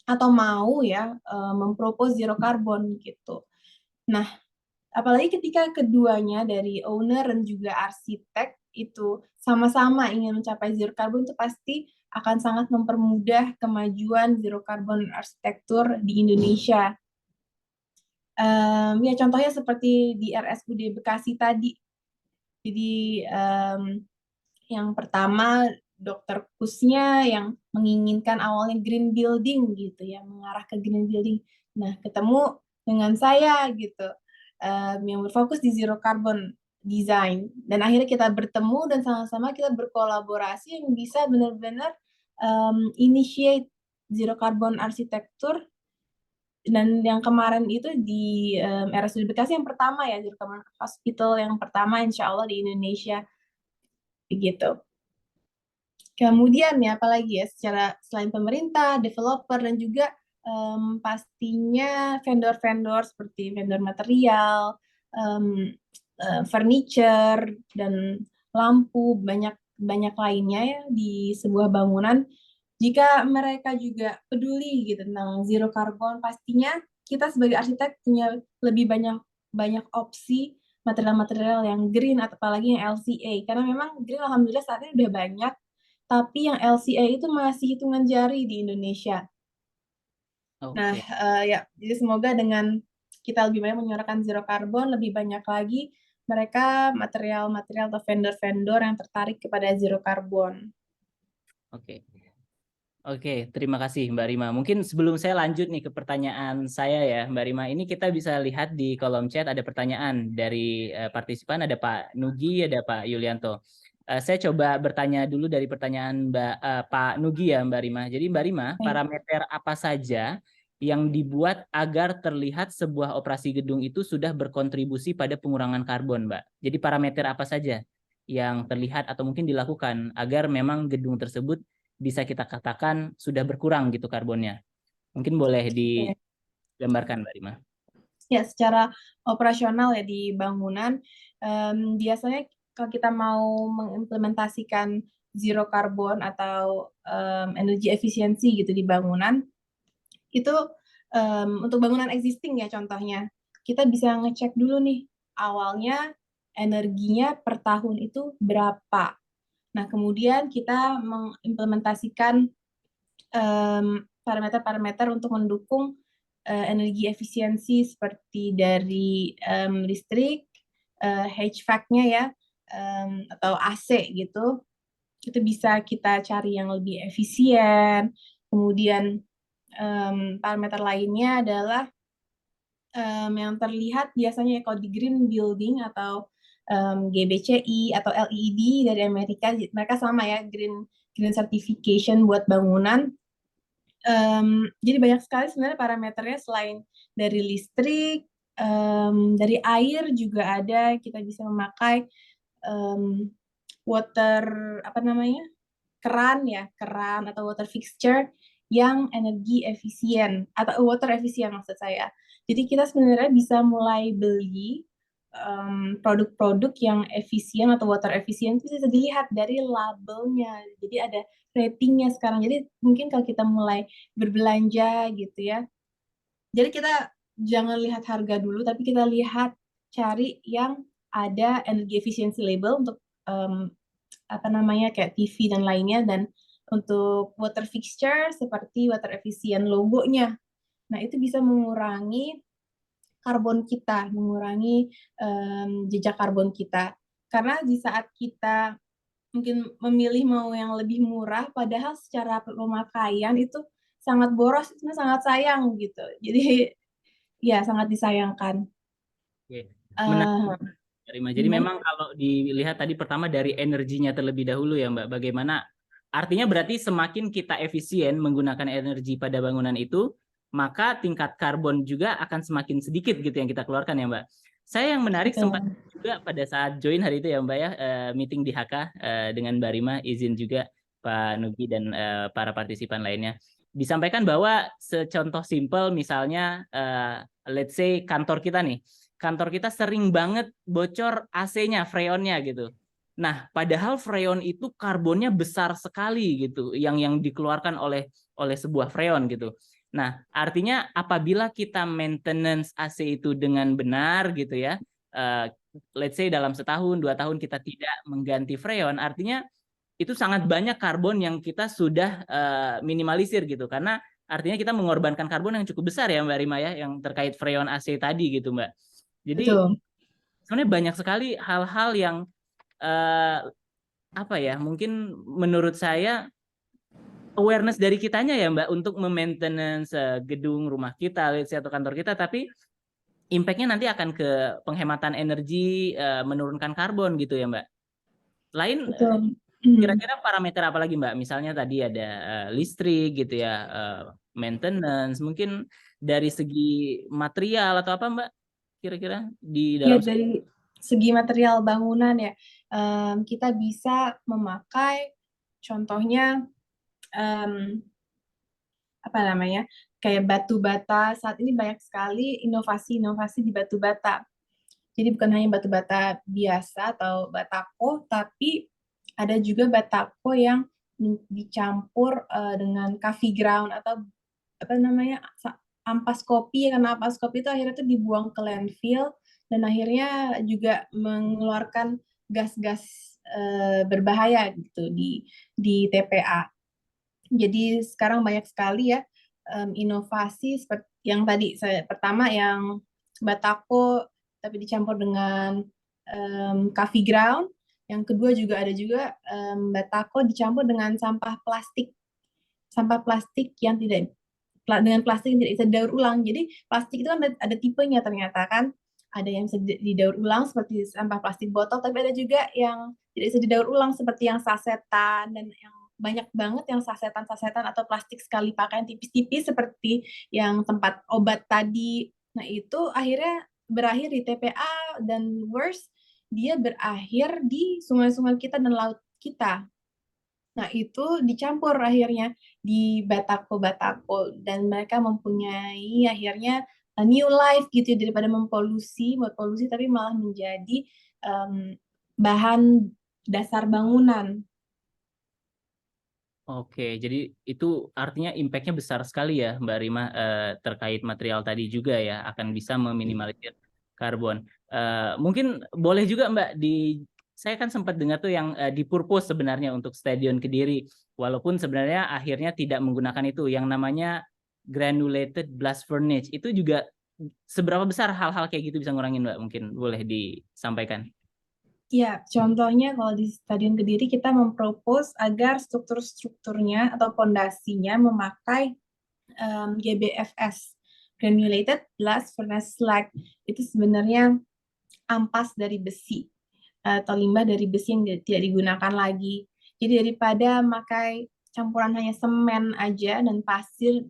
atau mau ya mempropose zero carbon gitu. Nah, apalagi ketika keduanya dari owner dan juga arsitek itu sama-sama ingin mencapai zero carbon, itu pasti akan sangat mempermudah kemajuan zero carbon arsitektur di Indonesia. Ya contohnya seperti di RSUD Bekasi tadi. Jadi yang pertama dokter Kusnya yang menginginkan awalnya green building gitu ya, mengarah ke green building. Nah, ketemu dengan saya gitu yang berfokus di zero carbon design, dan akhirnya kita bertemu dan sama-sama kita berkolaborasi yang bisa benar-benar initiate zero carbon arsitektur. Dan yang kemarin itu di RSUD Bekasi yang pertama ya, zero carbon hospital yang pertama insya Allah di Indonesia begitu. Kemudian ya apalagi ya, secara selain pemerintah, developer, dan juga pastinya vendor-vendor seperti vendor material, furniture, dan lampu, banyak banyak lainnya ya di sebuah bangunan. Jika mereka juga peduli gitu tentang zero carbon, pastinya kita sebagai arsitek punya lebih banyak opsi material-material yang green atau apalagi yang LCA. Karena memang green alhamdulillah saat ini udah banyak, tapi yang LCA itu masih hitungan jari di Indonesia. Nah, Oke. ya, jadi semoga dengan kita lebih banyak menyuarakan zero carbon, lebih banyak lagi mereka material-material atau vendor-vendor yang tertarik kepada zero carbon. Oke. Oke, terima kasih Mbak Rima. Mungkin sebelum saya lanjut nih ke pertanyaan saya ya, Mbak Rima, ini kita bisa lihat di kolom chat ada pertanyaan dari partisipan, ada Pak Nugi, ada Pak Yulianto. Saya coba bertanya dulu dari pertanyaan Pak Nugi ya, Mbak Rima. Jadi Mbak Rima, Baik. parameter apa saja yang dibuat agar terlihat sebuah operasi gedung itu sudah berkontribusi pada pengurangan karbon, Mbak? Jadi parameter apa saja yang terlihat atau mungkin dilakukan agar memang gedung tersebut bisa kita katakan sudah berkurang gitu karbonnya. Mungkin boleh digambarkan Mbak Rima. Ya, secara operasional ya di bangunan, biasanya kalau kita mau mengimplementasikan zero carbon atau energi efisiensi gitu di bangunan, itu untuk bangunan existing ya contohnya, kita bisa ngecek dulu nih, awalnya energinya per tahun itu berapa. Nah, kemudian kita mengimplementasikan parameter-parameter untuk mendukung energi efisiensi seperti dari listrik, HVAC-nya ya, atau AC gitu. Itu bisa kita cari yang lebih efisien. Kemudian parameter lainnya adalah yang terlihat biasanya kalau di green building atau GBCI atau LEED dari Amerika, mereka sama ya, green certification buat bangunan. Jadi banyak sekali sebenarnya parameternya selain dari listrik, dari air juga ada. Kita bisa memakai water keran atau water fixture yang energi efisien atau water efisien maksud saya. Jadi kita sebenarnya bisa mulai beli produk-produk yang efisien atau water efisien itu bisa dilihat dari labelnya. Jadi ada ratingnya sekarang. Jadi mungkin kalau kita mulai berbelanja gitu ya. Jadi kita jangan lihat harga dulu, tapi kita lihat cari yang ada energi efisiensi label untuk kayak TV dan lainnya, dan untuk water fixture seperti water efisien logonya. Nah, itu bisa mengurangi karbon kita, mengurangi jejak karbon kita. Karena di saat kita mungkin memilih mau yang lebih murah, padahal secara pemakaian itu sangat boros, itu sangat sayang gitu. Jadi ya sangat disayangkan. Oke. Menarik, Uh, Mbak Rima. Jadi gimana? memang kalau dilihat tadi pertama dari energinya terlebih dahulu ya Mbak, bagaimana artinya berarti semakin kita efisien menggunakan energi pada bangunan itu, maka tingkat karbon juga akan semakin sedikit gitu yang kita keluarkan ya Mbak. Saya yang menarik sempat juga pada saat join hari itu ya Mbak ya, meeting di HK dengan Mbak Rima, izin juga Pak Nugi dan para partisipan lainnya. Disampaikan bahwa secontoh simpel misalnya let's say kantor kita nih, kantor kita sering banget bocor AC-nya, freonnya gitu. Nah, padahal freon itu karbonnya besar sekali gitu, yang dikeluarkan oleh sebuah freon gitu. Nah, artinya apabila kita maintenance AC itu dengan benar gitu ya, let's say dalam setahun, 2 tahun kita tidak mengganti freon, artinya itu sangat banyak karbon yang kita sudah minimalisir gitu, karena artinya kita mengorbankan karbon yang cukup besar ya Mbak Rima ya, yang terkait freon AC tadi gitu Mbak. Jadi Betul. sebenarnya banyak sekali hal-hal yang mungkin menurut saya awareness dari kitanya ya Mbak untuk memaintenance gedung rumah kita, atau kantor kita, tapi impact-nya nanti akan ke penghematan energi, menurunkan karbon gitu ya Mbak. Lain Betul. kira-kira parameter apa lagi Mbak? Misalnya tadi ada listrik gitu ya, maintenance, mungkin dari segi material atau apa Mbak? Kira-kira di Ya, dalam dari segi material bangunan ya, kita bisa memakai contohnya kayak batu bata. Saat ini banyak sekali inovasi-inovasi di batu bata. Jadi bukan hanya batu bata biasa atau batako, tapi Ada juga batako yang dicampur dengan coffee ground atau apa namanya ampas kopi, ya, karena ampas kopi itu akhirnya tuh dibuang ke landfill dan akhirnya juga mengeluarkan gas-gas berbahaya gitu di TPA. Jadi sekarang banyak sekali ya inovasi seperti yang tadi saya pertama yang batako tapi dicampur dengan coffee ground. Yang kedua juga ada juga batako dicampur dengan sampah plastik yang tidak dengan plastik yang tidak bisa didaur ulang. Jadi plastik itu kan ada tipenya ternyata kan. Ada yang bisa didaur ulang seperti sampah plastik botol, tapi ada juga yang tidak bisa didaur ulang seperti yang sasetan dan yang banyak banget yang sasetan-sasetan atau plastik sekali pakai yang tipis-tipis seperti yang tempat obat tadi. Nah, itu akhirnya berakhir di TPA dan worse, dia berakhir di sungai-sungai kita dan laut kita. Nah, itu dicampur akhirnya di batako-batako dan mereka mempunyai akhirnya a new life gitu ya, daripada buat polusi tapi malah menjadi bahan dasar bangunan. Oke, jadi itu artinya impact-nya besar sekali ya, Mbak Rima, terkait material tadi juga ya, akan bisa meminimalisir karbon. Mungkin boleh juga Mbak, saya kan sempat dengar tuh yang dipurpose sebenarnya untuk Stadion Kediri, walaupun sebenarnya akhirnya tidak menggunakan itu, yang namanya granulated blast furnace. Itu juga seberapa besar hal-hal kayak gitu bisa ngurangin Mbak? Mungkin boleh disampaikan. Ya, contohnya kalau di Stadion Kediri kita mempropos agar struktur-strukturnya atau pondasinya memakai GBFS, Granulated Blast Furnace Slag. Itu sebenarnya ampas dari besi atau limbah dari besi yang tidak digunakan lagi. Jadi daripada memakai campuran hanya semen aja dan pasir,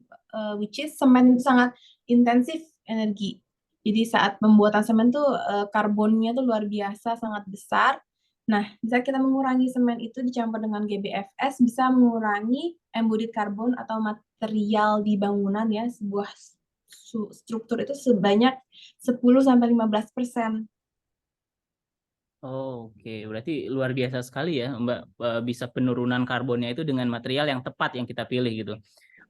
which is semen itu sangat intensif energi. Jadi saat pembuatan semen tuh karbonnya tuh luar biasa sangat besar. Nah, bisa kita mengurangi semen itu dicampur dengan GBFS bisa mengurangi embodied carbon atau material di bangunan ya sebuah struktur itu sebanyak 10-15%. Oh, oke, berarti luar biasa sekali ya, Mbak, bisa penurunan karbonnya itu dengan material yang tepat yang kita pilih gitu.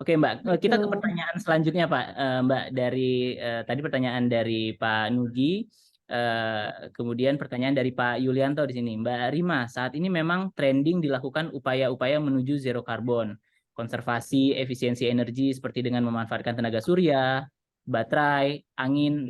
Oke, Mbak, kita ke Betul. pertanyaan selanjutnya, Pak. Mbak, dari tadi pertanyaan dari Pak Nugi, kemudian pertanyaan dari Pak Yulianto di sini. Mbak Rima, saat ini memang trending dilakukan upaya-upaya menuju zero karbon, konservasi, efisiensi energi seperti dengan memanfaatkan tenaga surya, baterai, angin.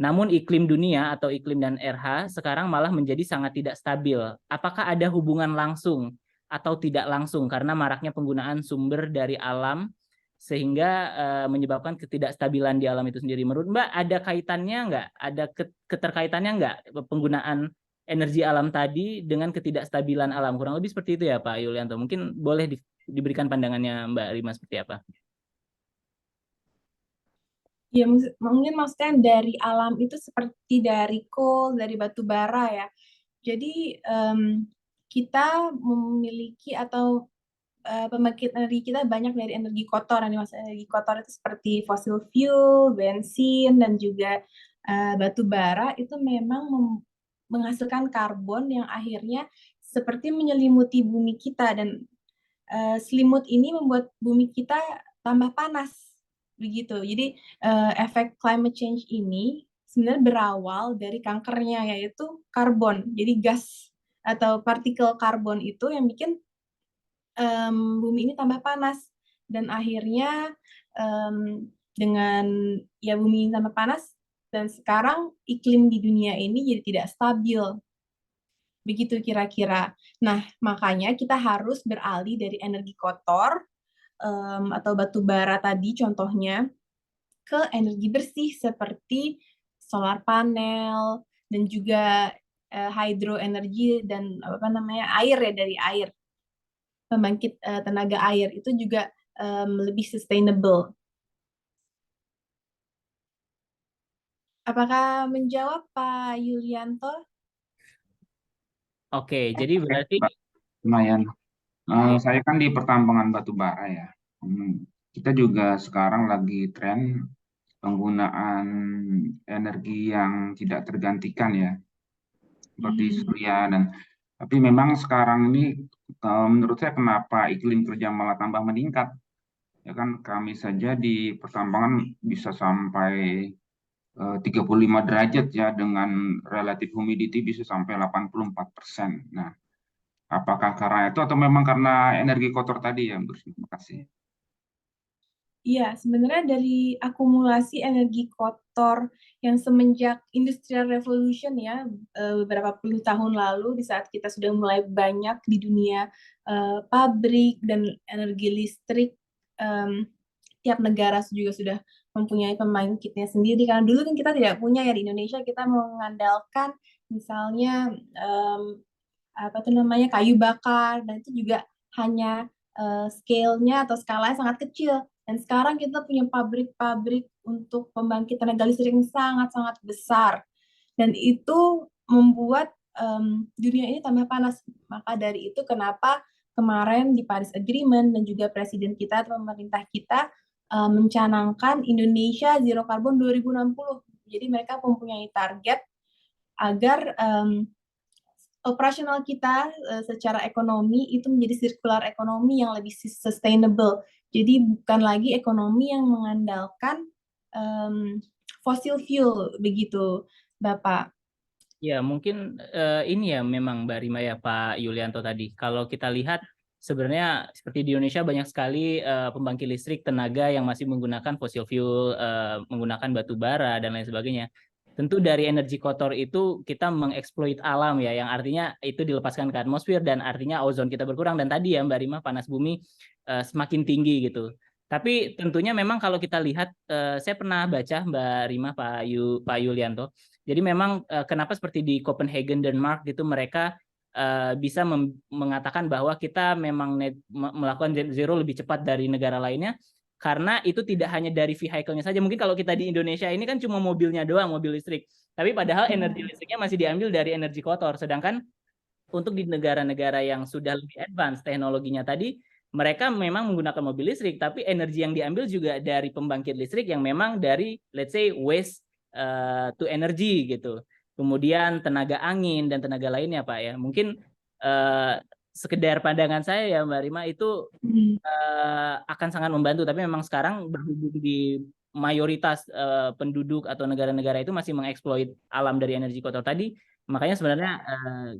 Namun iklim dunia atau iklim dan RH sekarang malah menjadi sangat tidak stabil. Apakah ada hubungan langsung atau tidak langsung karena maraknya penggunaan sumber dari alam sehingga menyebabkan ketidakstabilan di alam itu sendiri? Menurut Mbak, ada kaitannya nggak? Ada keterkaitannya nggak penggunaan energi alam tadi dengan ketidakstabilan alam? Kurang lebih seperti itu ya Pak Yulianto. Mungkin boleh diberikan pandangannya Mbak Rima seperti apa? Ya, mungkin maksudnya dari alam itu seperti dari coal, dari batu bara ya. Jadi kita memiliki atau pembangkit energi kita banyak dari energi kotor. Energi kotor itu seperti fossil fuel, bensin, dan juga batu bara itu memang menghasilkan karbon yang akhirnya seperti menyelimuti bumi kita dan selimut ini membuat bumi kita tambah panas begitu. Jadi efek climate change ini sebenarnya berawal dari kankernya yaitu karbon. Jadi gas atau partikel karbon itu yang bikin bumi ini tambah panas dan akhirnya dengan ya bumi ini tambah panas dan sekarang iklim di dunia ini jadi tidak stabil. Begitu kira-kira. Nah, makanya kita harus beralih dari energi kotor atau batu bara tadi contohnya ke energi bersih seperti solar panel dan juga hydroenergi dan apa namanya air ya dari air pembangkit tenaga air itu juga lebih sustainable. Apakah menjawab Pak Yulianto? Oke, jadi berarti Mbak, lumayan. oke. Saya kan di pertambangan batu bara ya. Kita juga sekarang lagi tren penggunaan energi yang tidak tergantikan ya, seperti surya dan Tapi memang sekarang ini menurut saya kenapa iklim kerja malah tambah meningkat? Ya kan kami saja di pertambangan bisa sampai 35 derajat ya dengan relative humidity bisa sampai 84%. Nah, apakah karena itu atau memang karena energi kotor tadi ya, Bu? Terima kasih. Iya, sebenarnya dari akumulasi energi kotor yang semenjak Industrial Revolution ya, beberapa puluh tahun lalu di saat kita sudah mulai banyak di dunia pabrik dan energi listrik, tiap negara juga sudah mempunyai pembangkitnya sendiri. Karena dulu kan kita tidak punya ya di Indonesia, kita mengandalkan misalnya apa tuh namanya kayu bakar, dan itu juga hanya scale-nya atau skalanya sangat kecil. Dan sekarang kita punya pabrik-pabrik untuk pembangkit tenaga listrik yang sangat-sangat besar. Dan itu membuat dunia ini tambah panas. Maka dari itu kenapa kemarin di Paris Agreement dan juga presiden kita atau pemerintah kita mencanangkan Indonesia zero carbon 2060. Jadi mereka mempunyai target agar operasional kita secara ekonomi itu menjadi circular ekonomi yang lebih sustainable. Jadi bukan lagi ekonomi yang mengandalkan fossil fuel begitu, Bapak. Ya, mungkin ini ya memang Mbak Rima ya Pak Yulianto tadi. Kalau kita lihat sebenarnya seperti di Indonesia banyak sekali pembangkit listrik tenaga yang masih menggunakan fossil fuel, menggunakan batu bara dan lain sebagainya. Tentu dari energi kotor itu kita mengeksploit alam ya, yang artinya itu dilepaskan ke atmosfer dan artinya ozon kita berkurang dan tadi ya Mbak Rima panas bumi semakin tinggi gitu. Tapi tentunya memang kalau kita lihat, saya pernah baca Mbak Rima, Pak Yulianto. Jadi memang kenapa seperti di Copenhagen, Denmark gitu mereka bisa mengatakan bahwa kita memang melakukan zero lebih cepat dari negara lainnya karena itu tidak hanya dari vehicle-nya saja. Mungkin kalau kita di Indonesia ini kan cuma mobilnya doang, mobil listrik. Tapi padahal energi listriknya masih diambil dari energi kotor. Sedangkan untuk di negara-negara yang sudah lebih advance teknologinya tadi, mereka memang menggunakan mobil listrik, tapi energi yang diambil juga dari pembangkit listrik yang memang dari, let's say, waste to energy gitu. Kemudian tenaga angin dan tenaga lainnya, Pak ya. Mungkin sekedar pandangan saya ya, Mbak Rima, itu akan sangat membantu. Tapi memang sekarang berhubung di mayoritas penduduk atau negara-negara itu masih mengeksploit alam dari energi kotor tadi, makanya sebenarnya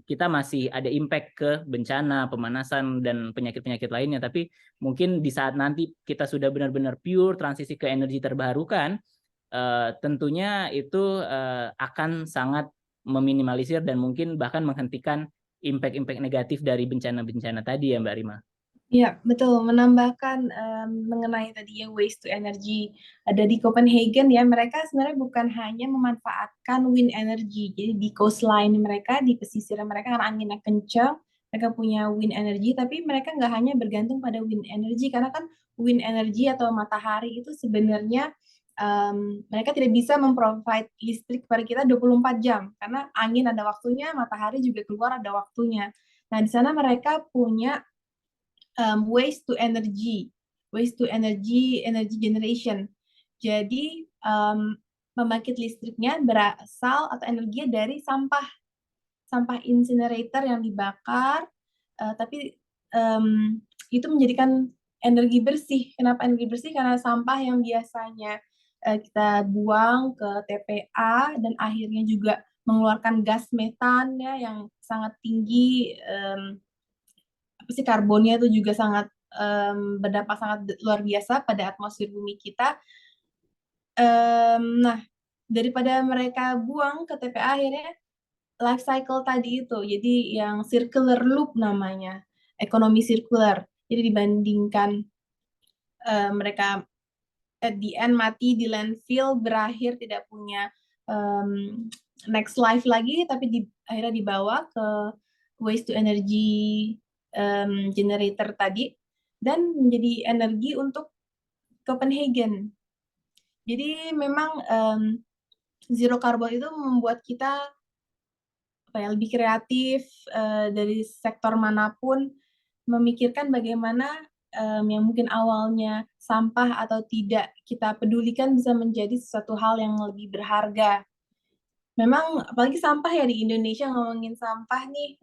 kita masih ada impact ke bencana, pemanasan, dan penyakit-penyakit lainnya. Tapi mungkin di saat nanti kita sudah benar-benar pure transisi ke energi terbarukan, tentunya itu akan sangat meminimalisir dan mungkin bahkan menghentikan impact-impact negatif dari bencana-bencana tadi ya Mbak Rima. Ya, betul. Menambahkan mengenai tadi ya waste to energy. Ada di Copenhagen ya, mereka sebenarnya bukan hanya memanfaatkan wind energy. Jadi di coastline mereka, di pesisir mereka karena anginnya kencang, mereka punya wind energy, tapi mereka nggak hanya bergantung pada wind energy, karena kan wind energy atau matahari itu sebenarnya mereka tidak bisa memprovide listrik kepada kita 24 jam, karena angin ada waktunya, matahari juga keluar ada waktunya. Nah, di sana mereka punya waste to energy, energy generation. Jadi pembangkit listriknya berasal atau energinya dari sampah incinerator yang dibakar, tapi itu menjadikan energi bersih. Kenapa energi bersih? Karena sampah yang biasanya kita buang ke TPA dan akhirnya juga mengeluarkan gas metan ya yang sangat tinggi, karbonnya itu juga sangat berdampak sangat luar biasa pada atmosfer bumi kita. Nah, daripada mereka buang ke TPA, akhirnya life cycle tadi itu, jadi yang circular loop namanya, ekonomi sirkular. Jadi dibandingkan mereka at the end mati di landfill, berakhir tidak punya next life lagi, tapi akhirnya dibawa ke waste to energy generator tadi dan menjadi energi untuk Copenhagen. Jadi memang zero carbon itu membuat kita lebih kreatif dari sektor manapun, memikirkan bagaimana yang mungkin awalnya sampah atau tidak kita pedulikan bisa menjadi sesuatu hal yang lebih berharga. memang apalagi sampah ya di Indonesia, ngomongin sampah nih,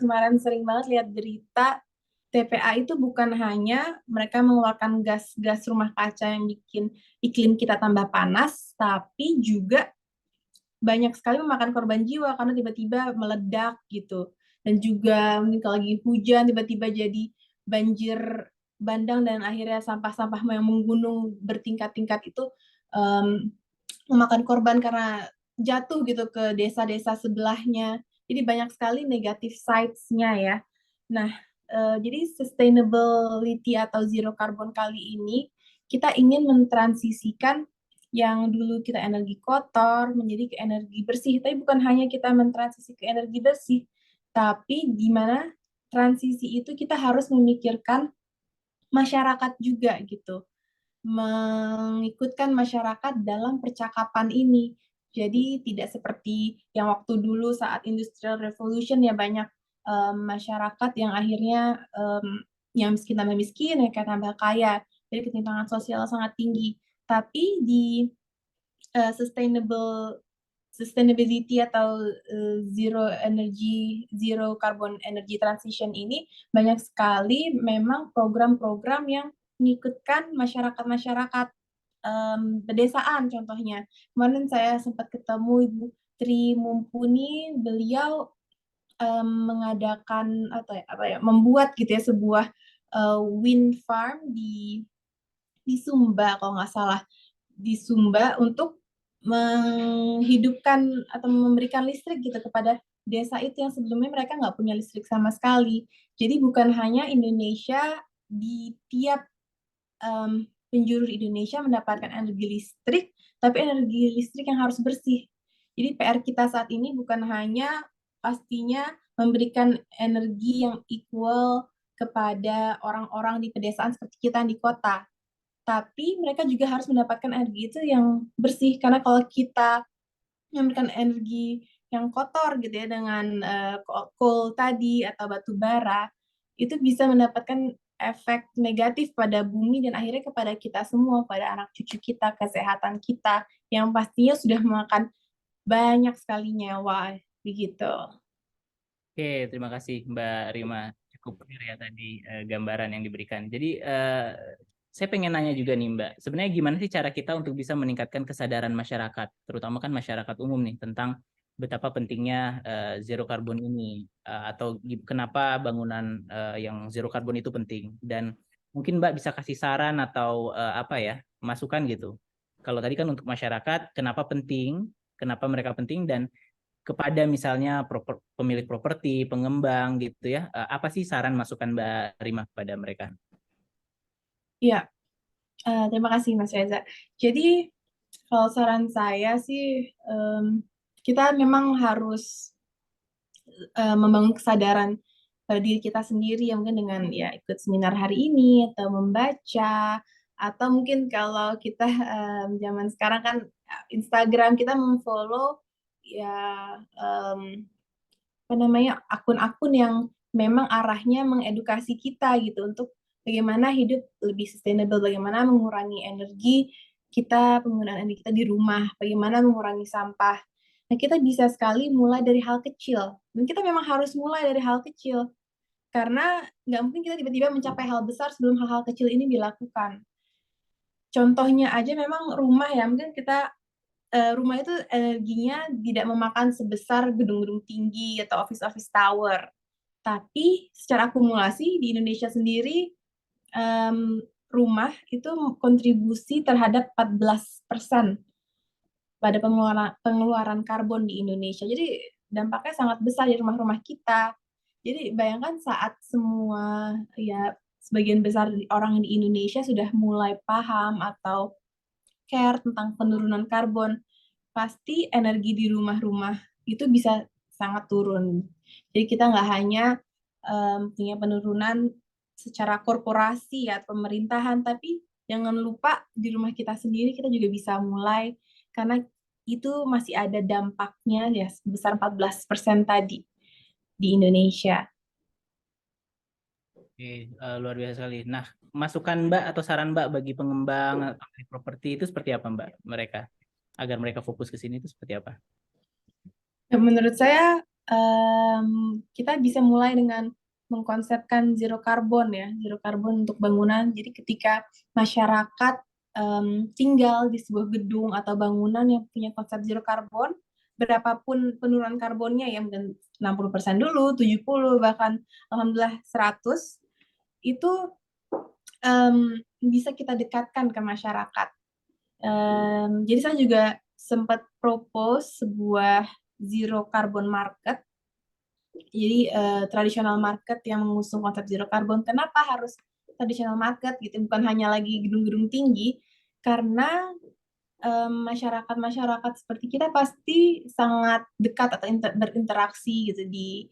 kemarin sering banget lihat berita TPA itu bukan hanya mereka mengeluarkan gas-gas rumah kaca yang bikin iklim kita tambah panas, tapi juga banyak sekali memakan korban jiwa karena tiba-tiba meledak gitu. Dan juga mungkin kalau lagi hujan tiba-tiba jadi banjir bandang dan akhirnya sampah-sampah yang menggunung bertingkat-tingkat itu memakan korban karena jatuh gitu ke desa-desa sebelahnya. Jadi banyak sekali negative sides-nya ya. Nah, jadi sustainability atau zero carbon kali ini kita ingin mentransisikan yang dulu kita energi kotor menjadi ke energi bersih. Tapi bukan hanya kita mentransisi ke energi bersih, tapi di mana transisi itu kita harus memikirkan masyarakat juga gitu, mengikutkan masyarakat dalam percakapan ini. Jadi tidak seperti yang waktu dulu saat Industrial Revolution ya banyak masyarakat yang akhirnya yang miskin tambah miskin, yang kaya tambah kaya. Jadi ketimpangan sosial sangat tinggi. Tapi di sustainability atau zero carbon energy transition ini banyak sekali memang program-program yang mengikutkan masyarakat-masyarakat pedesaan contohnya. Kemarin saya sempat ketemu Ibu Tri Mumpuni, beliau mengadakan membuat gitu ya sebuah wind farm di Sumba kalau nggak salah, di Sumba untuk menghidupkan atau memberikan listrik gitu kepada desa itu yang sebelumnya mereka nggak punya listrik sama sekali. Jadi bukan hanya Indonesia, di tiap penjuru Indonesia mendapatkan energi listrik, tapi energi listrik yang harus bersih. Jadi PR kita saat ini bukan hanya pastinya memberikan energi yang equal kepada orang-orang di pedesaan seperti kita di kota, tapi mereka juga harus mendapatkan energi itu yang bersih. Karena kalau kita memberikan energi yang kotor gitu ya dengan coal tadi atau batu bara, itu bisa mendapatkan efek negatif pada bumi dan akhirnya kepada kita semua, pada anak cucu kita, kesehatan kita, yang pastinya sudah memakan banyak sekali nyawa begitu. Oke, terima kasih Mbak Rima. Cukup clear ya tadi gambaran yang diberikan. Jadi saya pengen nanya juga nih Mbak, sebenarnya gimana sih cara kita untuk bisa meningkatkan kesadaran masyarakat, terutama kan masyarakat umum nih, tentang betapa pentingnya zero carbon ini, atau kenapa bangunan yang zero carbon itu penting. Dan mungkin Mbak bisa kasih saran atau apa ya, masukan gitu. Kalau tadi kan untuk masyarakat, kenapa penting, kenapa mereka penting, dan kepada misalnya pemilik properti, pengembang gitu ya, apa sih saran masukan Mbak Rima kepada mereka? Iya, terima kasih Mas Reza. Jadi kalau saran saya sih, kita memang harus membangun kesadaran pada diri kita sendiri ya mungkin dengan ya ikut seminar hari ini atau membaca, atau mungkin kalau kita zaman sekarang kan Instagram kita memfollow ya apa namanya akun-akun yang memang arahnya mengedukasi kita gitu untuk bagaimana hidup lebih sustainable, bagaimana mengurangi energi kita, penggunaan energi kita di rumah, bagaimana mengurangi sampah. Nah, kita bisa sekali mulai dari hal kecil. Dan kita memang harus mulai dari hal kecil. Karena nggak mungkin kita tiba-tiba mencapai hal besar sebelum hal-hal kecil ini dilakukan. Contohnya aja memang rumah ya, mungkin kita rumah itu energinya tidak memakan sebesar gedung-gedung tinggi atau office-office tower. Tapi secara akumulasi di Indonesia sendiri, rumah itu kontribusi terhadap 14% pada pengeluaran karbon di Indonesia. Jadi dampaknya sangat besar di rumah-rumah kita. Jadi bayangkan saat semua ya sebagian besar orang di Indonesia sudah mulai paham atau care tentang penurunan karbon, pasti energi di rumah-rumah itu bisa sangat turun. Jadi kita nggak hanya punya penurunan secara korporasi ya pemerintahan, tapi jangan lupa di rumah kita sendiri kita juga bisa mulai, karena itu masih ada dampaknya ya sebesar 14% tadi di Indonesia. Oke, luar biasa sekali. Nah, masukan Mbak atau saran Mbak bagi pengembang atau properti itu seperti apa Mbak mereka? Agar mereka fokus ke sini itu seperti apa? Menurut saya kita bisa mulai dengan mengkonsepkan zero carbon ya, zero carbon untuk bangunan. Jadi ketika masyarakat tinggal di sebuah gedung atau bangunan yang punya konsep zero carbon, berapapun penurunan karbonnya ya, mungkin 60% dulu, 70, bahkan alhamdulillah 100, itu bisa kita dekatkan ke masyarakat. Jadi saya juga sempat propose sebuah zero carbon market. Jadi traditional market yang mengusung konsep zero carbon. Kenapa harus traditional market gitu? Bukan hanya lagi gedung-gedung tinggi, karena masyarakat-masyarakat seperti kita pasti sangat dekat atau berinteraksi gitu di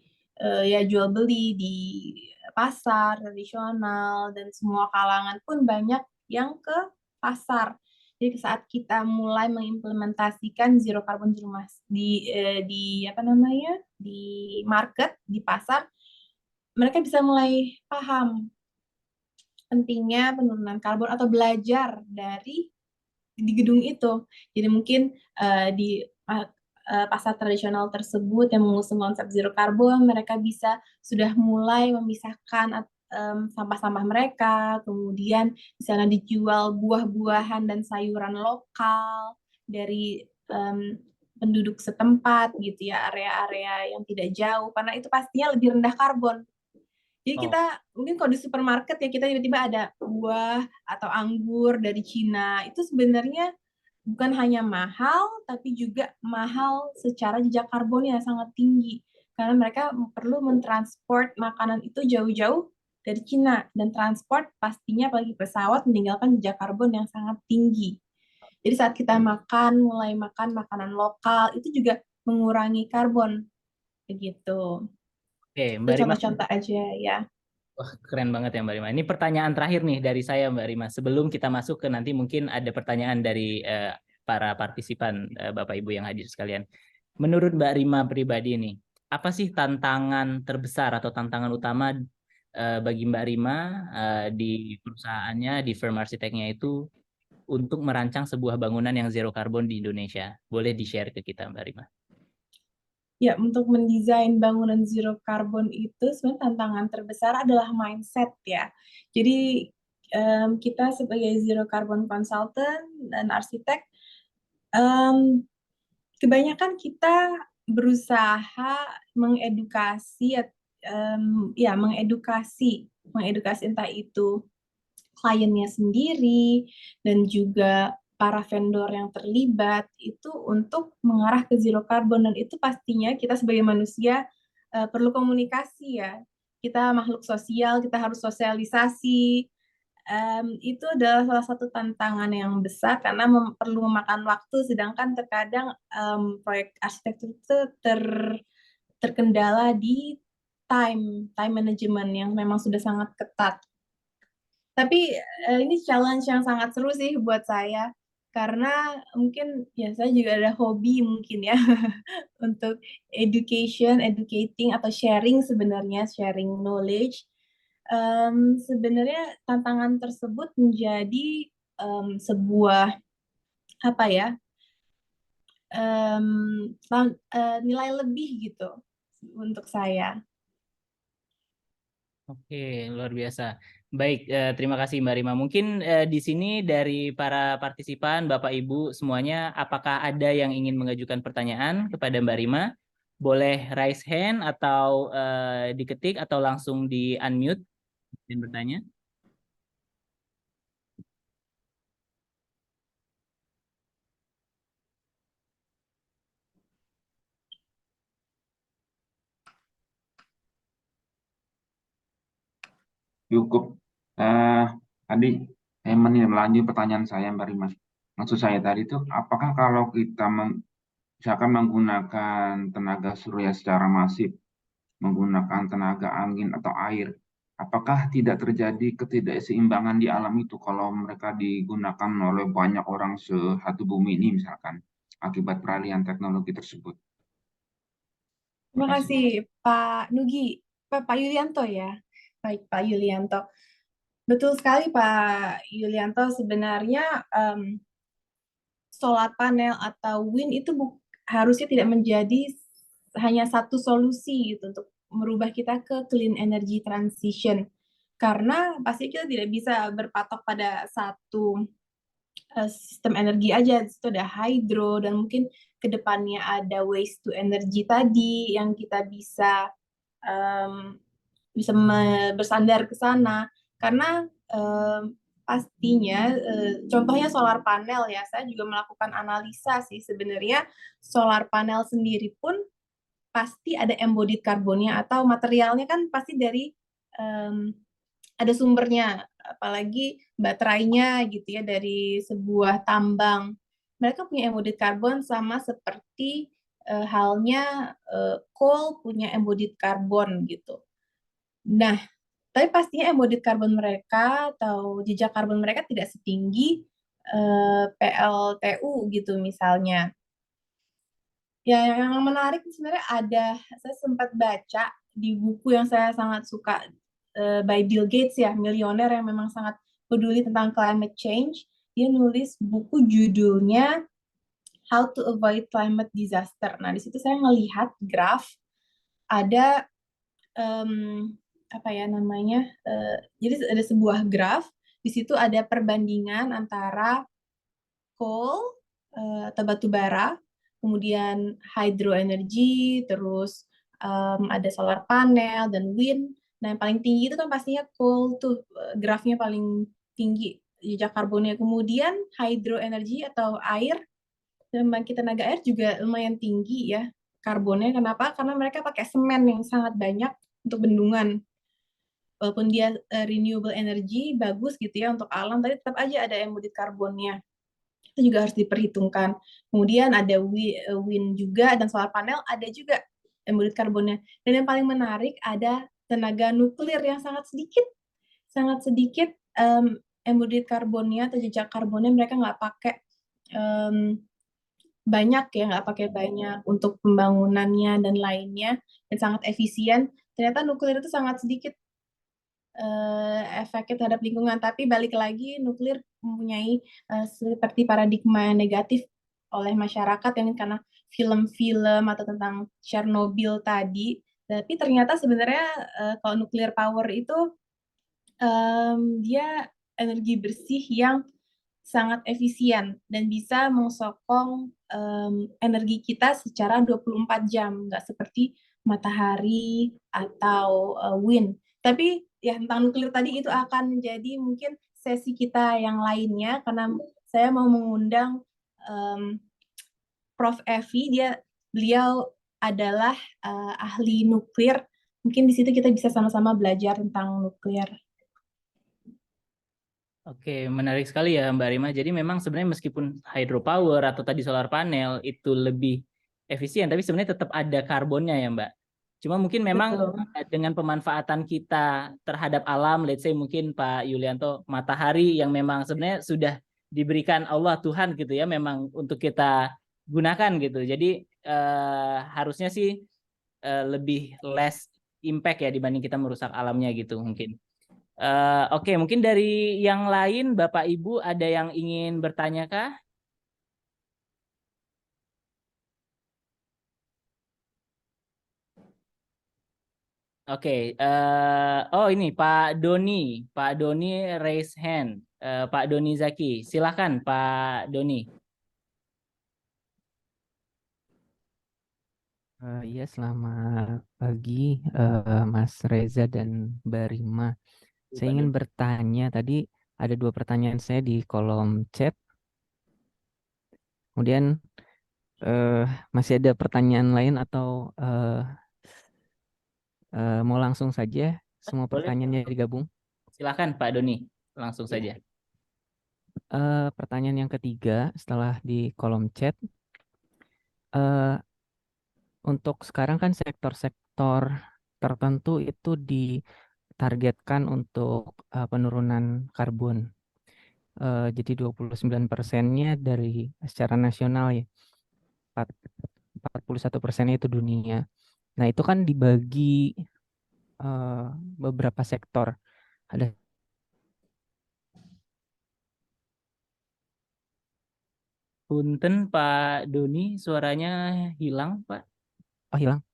ya jual beli di pasar tradisional, dan semua kalangan pun banyak yang ke pasar. Jadi saat kita mulai mengimplementasikan zero carbon di rumah di apa namanya, di market, di pasar, mereka bisa mulai paham pentingnya penurunan karbon atau belajar dari di gedung itu. Jadi mungkin di pasar tradisional tersebut yang mengusung konsep zero carbon, mereka bisa sudah mulai memisahkan sampah-sampah mereka, kemudian di sana dijual buah-buahan dan sayuran lokal dari penduduk setempat gitu ya, area-area yang tidak jauh, karena itu pastinya lebih rendah karbon. Jadi Oh, kita mungkin kalau di supermarket ya, kita tiba-tiba ada buah atau anggur dari Cina, itu sebenarnya bukan hanya mahal, tapi juga mahal secara jejak karbonnya sangat tinggi. Karena mereka perlu mentransport makanan itu jauh-jauh dari Cina, dan transport pastinya apalagi pesawat meninggalkan jejak karbon yang sangat tinggi. Jadi saat kita mulai makan makanan lokal, itu juga mengurangi karbon, begitu. oke, Itu Mbak Rima. contoh-contoh aja ya. Wah, keren banget ya Mbak Rima. Ini pertanyaan terakhir nih dari saya Mbak Rima. Sebelum kita masuk ke nanti mungkin ada pertanyaan dari para partisipan Bapak Ibu yang hadir sekalian. Menurut Mbak Rima pribadi nih, apa sih tantangan terbesar atau tantangan utama bagi Mbak Rima di perusahaannya, di firm arsiteknya itu untuk merancang sebuah bangunan yang zero carbon di Indonesia? Boleh di-share ke kita Mbak Rima? Ya, untuk mendesain bangunan zero carbon itu sebenarnya tantangan terbesar adalah mindset ya. Jadi kita sebagai zero carbon consultant dan arsitek, kebanyakan kita berusaha mengedukasi, mengedukasi entah itu kliennya sendiri dan juga para vendor yang terlibat itu untuk mengarah ke zero carbon, dan itu pastinya kita sebagai manusia perlu komunikasi ya. Kita makhluk sosial, kita harus sosialisasi. Itu adalah salah satu tantangan yang besar karena perlu memakan waktu, sedangkan terkadang proyek arsitektur itu terkendala di time management yang memang sudah sangat ketat. Tapi ini challenge yang sangat seru sih buat saya, karena mungkin ya saya juga ada hobi mungkin ya untuk educating atau sharing knowledge. Sebenarnya tantangan tersebut menjadi sebuah apa ya, nilai lebih gitu untuk saya. Oke, luar biasa. Baik, terima kasih Mbak Rima. Mungkin di sini dari para partisipan, Bapak Ibu semuanya, apakah ada yang ingin mengajukan pertanyaan kepada Mbak Rima? Boleh raise hand atau diketik atau langsung di unmute dan bertanya. Cukup. Tadi melanjut pertanyaan saya Mbak Rima. Maksud saya tadi itu, apakah kalau kita misalkan menggunakan tenaga surya secara masif, menggunakan tenaga angin atau air, apakah tidak terjadi ketidakseimbangan di alam itu kalau mereka digunakan oleh banyak orang satu bumi ini misalkan, akibat peralihan teknologi tersebut? Terima Terima kasih. kasih Pak Nugi, Pak Yulianto ya. Baik Pak Yulianto. Betul sekali Pak Yulianto, sebenarnya solar panel atau wind itu harusnya tidak menjadi hanya satu solusi gitu untuk merubah kita ke clean energy transition. Karena pasti kita tidak bisa berpatok pada satu sistem energi aja. Di situ ada hydro dan mungkin kedepannya ada waste to energy tadi yang kita bisa bersandar ke sana. Karena pastinya contohnya solar panel ya, saya juga melakukan analisa sih sebenarnya solar panel sendiri pun pasti ada embodied karbonnya atau materialnya kan pasti dari ada sumbernya, apalagi baterainya gitu ya dari sebuah tambang. Mereka punya embodied carbon sama seperti halnya coal punya embodied carbon gitu. Nah, tapi pastinya embodied carbon mereka atau jejak karbon mereka tidak setinggi PLTU gitu misalnya. Ya, yang menarik sebenarnya saya sempat baca di buku yang saya sangat suka by Bill Gates ya, milioner yang memang sangat peduli tentang climate change. Dia nulis buku judulnya How to Avoid Climate Disaster. Nah, di situ saya melihat graf ada apa ya namanya? Jadi ada sebuah graf, di situ ada perbandingan antara coal atau batu bara, kemudian hydroenergy, terus ada solar panel dan wind. Nah, yang paling tinggi itu kan pastinya coal tuh grafnya paling tinggi jejak karbonnya. Kemudian hydroenergy atau air, pembangkit tenaga air juga lumayan tinggi ya karbonnya. Kenapa? Karena mereka pakai semen yang sangat banyak untuk bendungan. Walaupun dia renewable energy bagus gitu ya untuk alam, tapi tetap aja ada embodied karbonnya. Itu juga harus diperhitungkan. Kemudian ada wind juga dan solar panel ada juga embodied karbonnya. Dan yang paling menarik ada tenaga nuklir yang sangat sedikit embodied karbonnya atau jejak karbonnya mereka nggak pakai banyak ya, nggak pakai banyak untuk pembangunannya dan lainnya dan sangat efisien. Ternyata nuklir itu sangat sedikit efeknya terhadap lingkungan. Tapi balik lagi, nuklir mempunyai seperti paradigma negatif oleh masyarakat yang karena film-film atau tentang Chernobyl tadi. Tapi ternyata sebenarnya kalau nuclear power itu dia energi bersih yang sangat efisien dan bisa mengsokong energi kita secara 24 jam, nggak seperti matahari atau wind. Tapi ya tentang nuklir tadi itu akan menjadi mungkin sesi kita yang lainnya karena saya mau mengundang Prof. Evi, beliau adalah ahli nuklir. Mungkin di situ kita bisa sama-sama belajar tentang nuklir. Oke, menarik sekali ya Mbak Rima. Jadi memang sebenarnya meskipun hydropower atau tadi solar panel itu lebih efisien, tapi sebenarnya tetap ada karbonnya ya Mbak. Cuma mungkin memang Betul. dengan pemanfaatan kita terhadap alam, let's say mungkin Pak Yulianto, matahari yang memang sebenarnya sudah diberikan Allah Tuhan gitu ya, memang untuk kita gunakan gitu. Jadi harusnya sih lebih less impact ya dibanding kita merusak alamnya gitu mungkin. Oke, mungkin dari yang lain Bapak Ibu ada yang ingin bertanya kah? Oke, oh ini Pak Doni raise hand, Pak Doni Zaki, silakan Pak Doni. Iya, selamat pagi Mas Reza dan Mbak Rima. Saya ingin bertanya, tadi ada 2 pertanyaan saya di kolom chat. Kemudian masih ada pertanyaan lain atau mau langsung saja semua Boleh. pertanyaannya digabung? Silakan Pak Doni, langsung Ya. saja. Pertanyaan yang ketiga setelah di kolom chat, untuk sekarang kan sektor-sektor tertentu itu ditargetkan untuk penurunan karbon. Jadi 29%-nya dari secara nasional ya. 41%-nya itu dunia. Nah, itu kan dibagi beberapa sektor. Ada Punten Pak Doni, suaranya hilang Pak. Oh, hilang.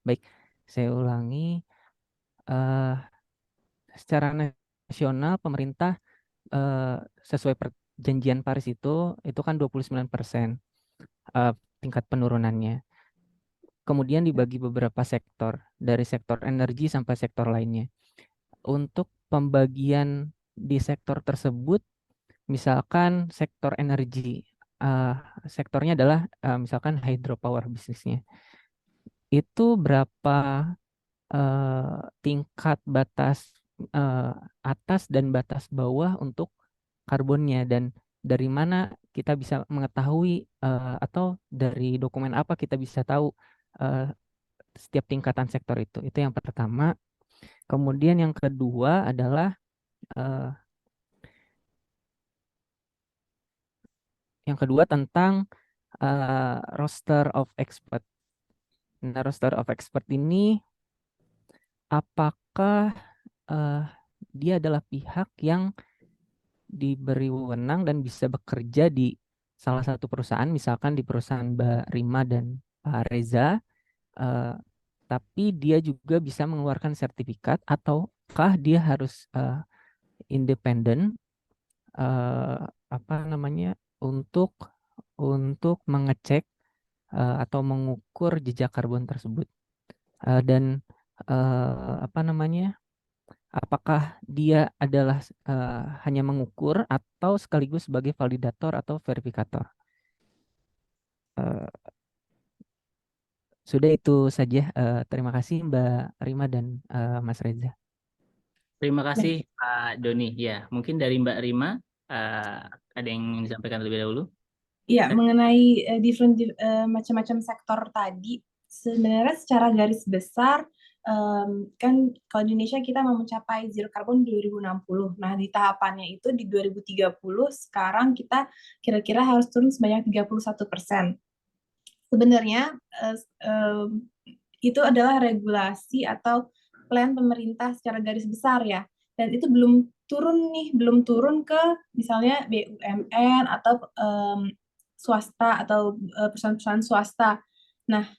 Baik, saya ulangi. Secara nasional pemerintah sesuai perjanjian Paris itu kan 29% tingkat penurunannya. Kemudian dibagi beberapa sektor, dari sektor energi sampai sektor lainnya. Untuk pembagian di sektor tersebut, misalkan sektor energi, sektornya adalah misalkan hydropower bisnisnya. Itu berapa tingkat batas atas dan batas bawah untuk karbonnya, dan dari mana kita bisa mengetahui atau dari dokumen apa kita bisa tahu setiap tingkatan sektor itu. Itu yang pertama. Kemudian yang kedua adalah tentang roster of expert. Nah, roster of expert ini apakah dia adalah pihak yang diberi wewenang dan bisa bekerja di salah satu perusahaan, misalkan di perusahaan Mbak Rima dan Pak Reza, tapi dia juga bisa mengeluarkan sertifikat, ataukah dia harus independen untuk mengecek atau mengukur jejak karbon tersebut, dan apakah dia adalah hanya mengukur atau sekaligus sebagai validator atau verifikator. Sudah itu saja. Terima kasih Mbak Rima dan Mas Reza. Terima kasih Pak Doni. Ya, mungkin dari Mbak Rima ada yang ingin disampaikan terlebih dahulu. Ya, mengenai macam-macam sektor tadi, sebenarnya secara garis besar kan kalau di Indonesia kita mau mencapai zero carbon 2060. Nah, di tahapannya itu di 2030 sekarang kita kira-kira harus turun sebanyak 31%. Sebenarnya itu adalah regulasi atau plan pemerintah secara garis besar ya. Dan itu belum turun ke misalnya BUMN atau swasta atau perusahaan-perusahaan swasta. Nah,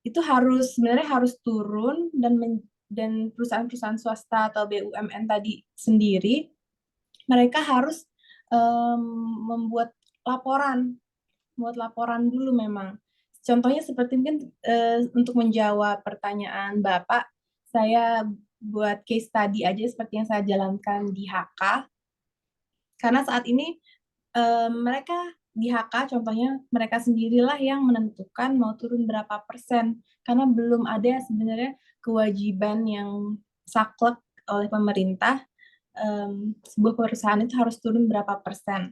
itu sebenarnya harus turun, dan perusahaan-perusahaan swasta atau BUMN tadi sendiri mereka harus membuat laporan dulu memang. Contohnya seperti mungkin untuk menjawab pertanyaan Bapak, saya buat case study aja seperti yang saya jalankan di HK. Karena saat ini mereka di HK contohnya mereka sendirilah yang menentukan mau turun berapa persen, karena belum ada sebenarnya kewajiban yang saklek oleh pemerintah sebuah perusahaan itu harus turun berapa persen.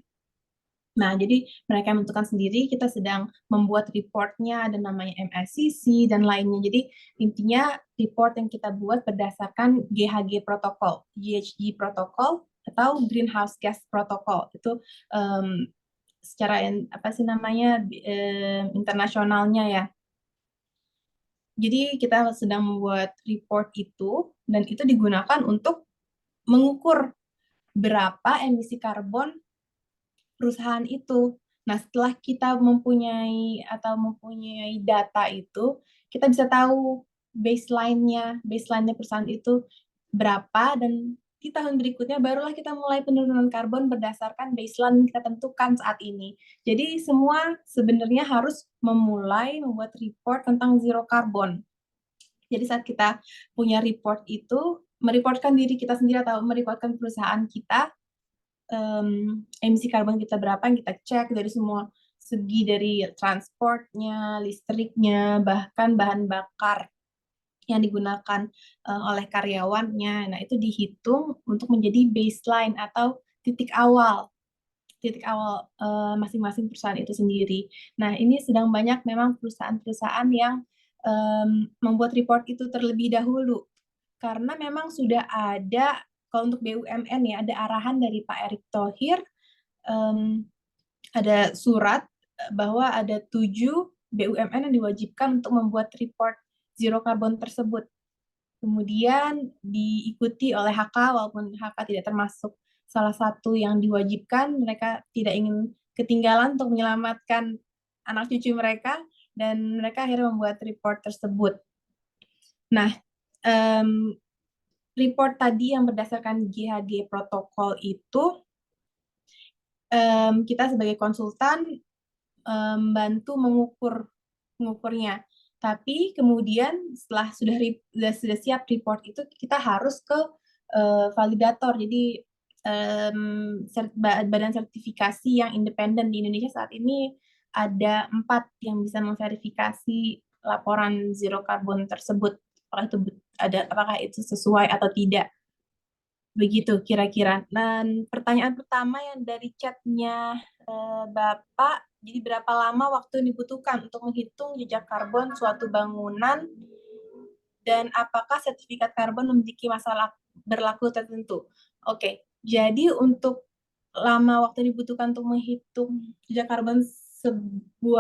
Nah, jadi mereka menentukan sendiri, kita sedang membuat reportnya, ada namanya MSCC dan lainnya. Jadi intinya report yang kita buat berdasarkan GHG protokol, GHG protokol atau Greenhouse Gas Protocol. Itu secara internasionalnya ya. Jadi kita sedang membuat report itu, dan itu digunakan untuk mengukur berapa emisi karbon perusahaan itu. Nah, setelah kita mempunyai data itu, kita bisa tahu baseline-nya perusahaan itu berapa, dan di tahun berikutnya barulah kita mulai penurunan karbon berdasarkan baseline yang kita tentukan saat ini. Jadi semua sebenarnya harus memulai membuat report tentang zero carbon. Jadi saat kita punya report itu, mereportkan diri kita sendiri atau mereportkan perusahaan kita, emisi karbon kita berapa yang kita cek dari semua segi, dari transportnya, listriknya, bahkan bahan bakar yang digunakan oleh karyawannya. Nah, itu dihitung untuk menjadi baseline atau titik awal masing-masing perusahaan itu sendiri. Nah, ini sedang banyak memang perusahaan-perusahaan yang membuat report itu terlebih dahulu, karena memang sudah ada. Kalau untuk BUMN ya, ada arahan dari Pak Erick Thohir, ada surat bahwa ada 7 BUMN yang diwajibkan untuk membuat report zero carbon tersebut. Kemudian diikuti oleh HK, walaupun HK tidak termasuk salah satu yang diwajibkan, mereka tidak ingin ketinggalan untuk menyelamatkan anak cucu mereka. dan mereka akhirnya membuat report tersebut. Nah, report tadi yang berdasarkan GHG protokol itu kita sebagai konsultan bantu mengukurnya. Tapi kemudian setelah sudah siap report itu kita harus ke validator. Jadi badan sertifikasi yang independen di Indonesia saat ini ada 4 yang bisa memverifikasi laporan zero carbon tersebut. Apakah itu sesuai atau tidak? Begitu kira-kira. Dan pertanyaan pertama yang dari chatnya Bapak, jadi berapa lama waktu yang dibutuhkan untuk menghitung jejak karbon suatu bangunan dan apakah sertifikat karbon memiliki masalah berlaku tertentu? Oke, jadi untuk lama waktu yang dibutuhkan untuk menghitung jejak karbon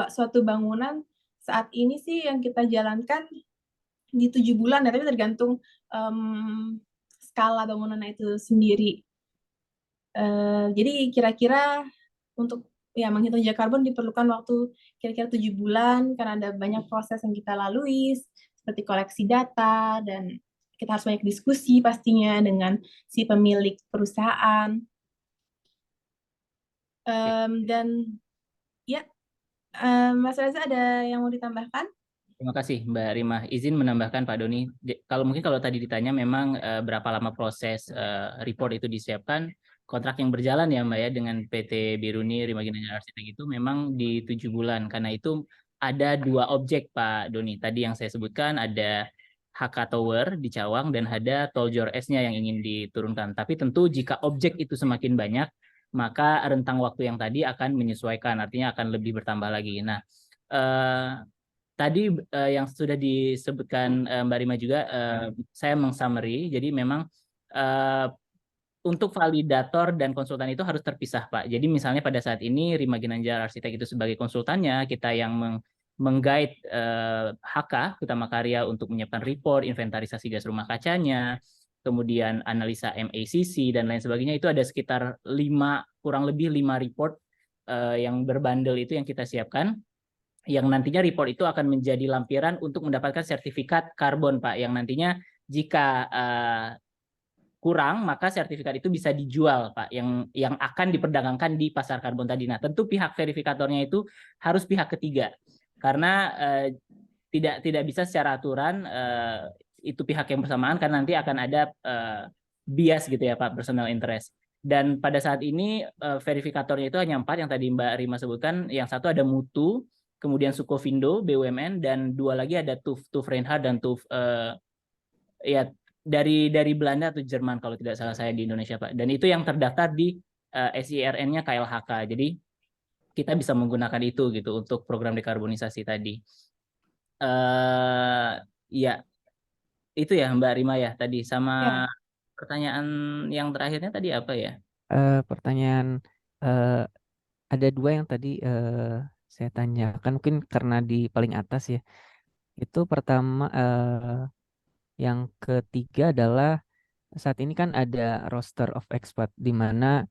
suatu bangunan saat ini sih yang kita jalankan di 7 bulan ya, tapi tergantung skala bangunan itu sendiri. Jadi kira-kira untuk menghitung jejak karbon diperlukan waktu kira-kira 7 bulan karena ada banyak proses yang kita lalui seperti koleksi data dan kita harus banyak diskusi pastinya dengan si pemilik perusahaan. Dan ya, Mas Reza ada yang mau ditambahkan? Terima kasih Mbak Rima. Izin menambahkan Pak Doni, kalau tadi ditanya memang berapa lama proses report itu disiapkan, kontrak yang berjalan ya Mbak ya dengan PT Biruni Rima Ginanjar Arsitek itu memang di 7 bulan. Karena itu ada 2 objek Pak Doni. Tadi yang saya sebutkan ada HK Tower di Cawang dan ada Tol Jor S-nya yang ingin diturunkan. Tapi tentu jika objek itu semakin banyak, maka rentang waktu yang tadi akan menyesuaikan, artinya akan lebih bertambah lagi. Nah, tadi yang sudah disebutkan Mbak Rima juga, saya meng-summary, jadi memang untuk validator dan konsultan itu harus terpisah, Pak. Jadi misalnya pada saat ini Rima Ginanjar Arsitek itu sebagai konsultannya, kita yang meng-guide HK, Utama Karya, untuk menyiapkan report, inventarisasi gas rumah kacanya, kemudian analisa MACC, dan lain sebagainya, itu ada sekitar kurang lebih 5 report yang berbandel itu yang kita siapkan, yang nantinya report itu akan menjadi lampiran untuk mendapatkan sertifikat karbon, Pak, yang nantinya jika kurang maka sertifikat itu bisa dijual, Pak, yang akan diperdagangkan di pasar karbon tadi. Nah, tentu pihak verifikatornya itu harus pihak ketiga karena tidak bisa secara aturan itu pihak yang bersamaan karena nanti akan ada bias gitu ya Pak, personal interest. Dan pada saat ini verifikatornya itu hanya 4 yang tadi Mbak Rima sebutkan. Yang satu ada Mutu, kemudian Sukovindo, BUMN, dan 2 lagi ada TÜV Reinhardt dan TÜV ya dari Belanda atau Jerman kalau tidak salah saya di Indonesia, Pak. Dan itu yang terdaftar di SIRN-nya KLHK. Jadi kita bisa menggunakan itu gitu untuk program dekarbonisasi tadi. Ya itu ya Mbak Rima ya tadi, sama Ya. pertanyaan yang terakhirnya tadi apa ya? Pertanyaan ada 2 yang tadi saya tanyakan, mungkin karena di paling atas ya. Itu pertama, yang ketiga adalah saat ini kan ada roster of expert di mana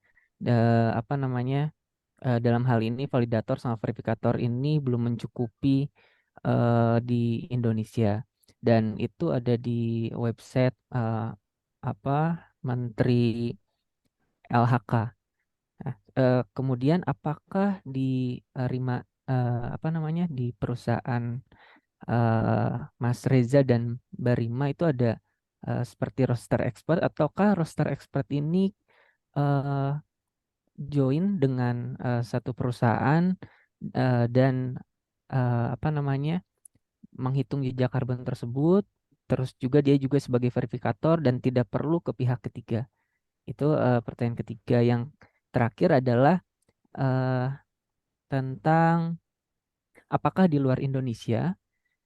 dalam hal ini validator sama verifikator ini belum mencukupi di Indonesia, dan itu ada di website Menteri LHK. Nah, kemudian apakah di di perusahaan Mas Reza dan Mbak Rima itu ada seperti roster expert, ataukah roster expert ini join dengan satu perusahaan dan menghitung jejak karbon tersebut, terus juga dia juga sebagai verifikator dan tidak perlu ke pihak ketiga. Itu pertanyaan ketiga. Yang terakhir adalah tentang apakah di luar Indonesia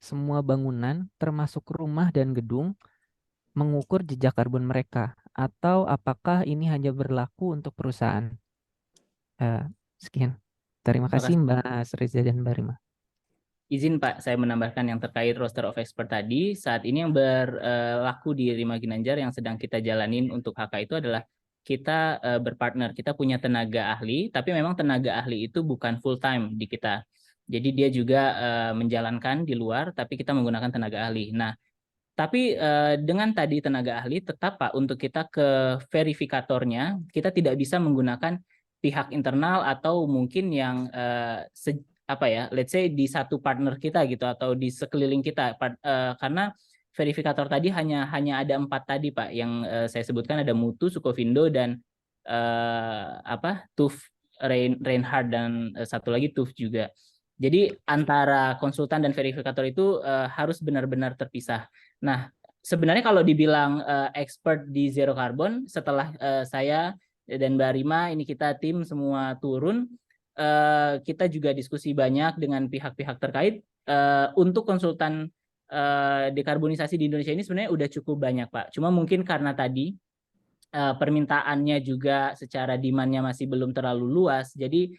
semua bangunan termasuk rumah dan gedung mengukur jejak karbon mereka, atau apakah ini hanya berlaku untuk perusahaan? Sekian. Terima kasih Mbak Reza dan Mbak Rima. Izin Pak, saya menambahkan yang terkait roster of expert tadi. Saat ini yang berlaku di Rima Ginanjar yang sedang kita jalanin untuk HK itu adalah kita berpartner. Kita punya tenaga ahli, tapi memang tenaga ahli itu bukan full time di kita. Jadi dia juga menjalankan di luar, tapi kita menggunakan tenaga ahli. Nah, tapi dengan tadi tenaga ahli, tetap Pak, untuk kita ke verifikatornya, kita tidak bisa menggunakan pihak internal atau mungkin yang apa ya, let's say di satu partner kita gitu atau di sekeliling kita, karena verifikator tadi hanya ada 4 tadi Pak, yang saya sebutkan ada Mutu, Sukovindo dan TUF Reinhardt dan satu lagi TUF juga. Jadi antara konsultan dan verifikator itu harus benar-benar terpisah. Nah, sebenarnya kalau dibilang expert di zero carbon, setelah saya dan Mbak Rima ini kita tim semua turun, kita juga diskusi banyak dengan pihak-pihak terkait untuk konsultan dekarbonisasi di Indonesia ini sebenarnya udah cukup banyak Pak. Cuma mungkin karena tadi permintaannya juga secara demand-nya masih belum terlalu luas, jadi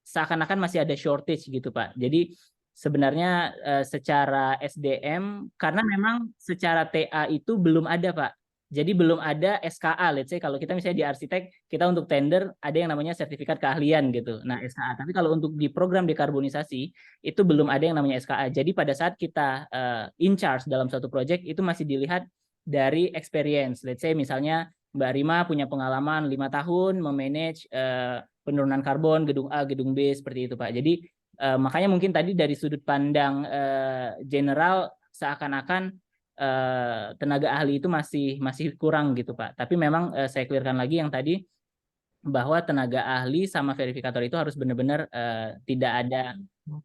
seakan-akan masih ada shortage gitu Pak. Jadi sebenarnya secara SDM, karena memang secara TA itu belum ada Pak. Jadi belum ada SKA, let's say kalau kita misalnya di arsitek, kita untuk tender ada yang namanya sertifikat keahlian gitu. Nah SKA, tapi kalau untuk di program dekarbonisasi, itu belum ada yang namanya SKA. Jadi pada saat kita in charge dalam suatu project, itu masih dilihat dari experience. Let's say misalnya Mbak Rima punya pengalaman 5 tahun memanage penurunan karbon gedung A, gedung B seperti itu Pak. Jadi makanya mungkin tadi dari sudut pandang general seakan-akan tenaga ahli itu masih kurang gitu Pak. Tapi memang saya clearkan lagi yang tadi bahwa tenaga ahli sama verifikator itu harus benar-benar tidak ada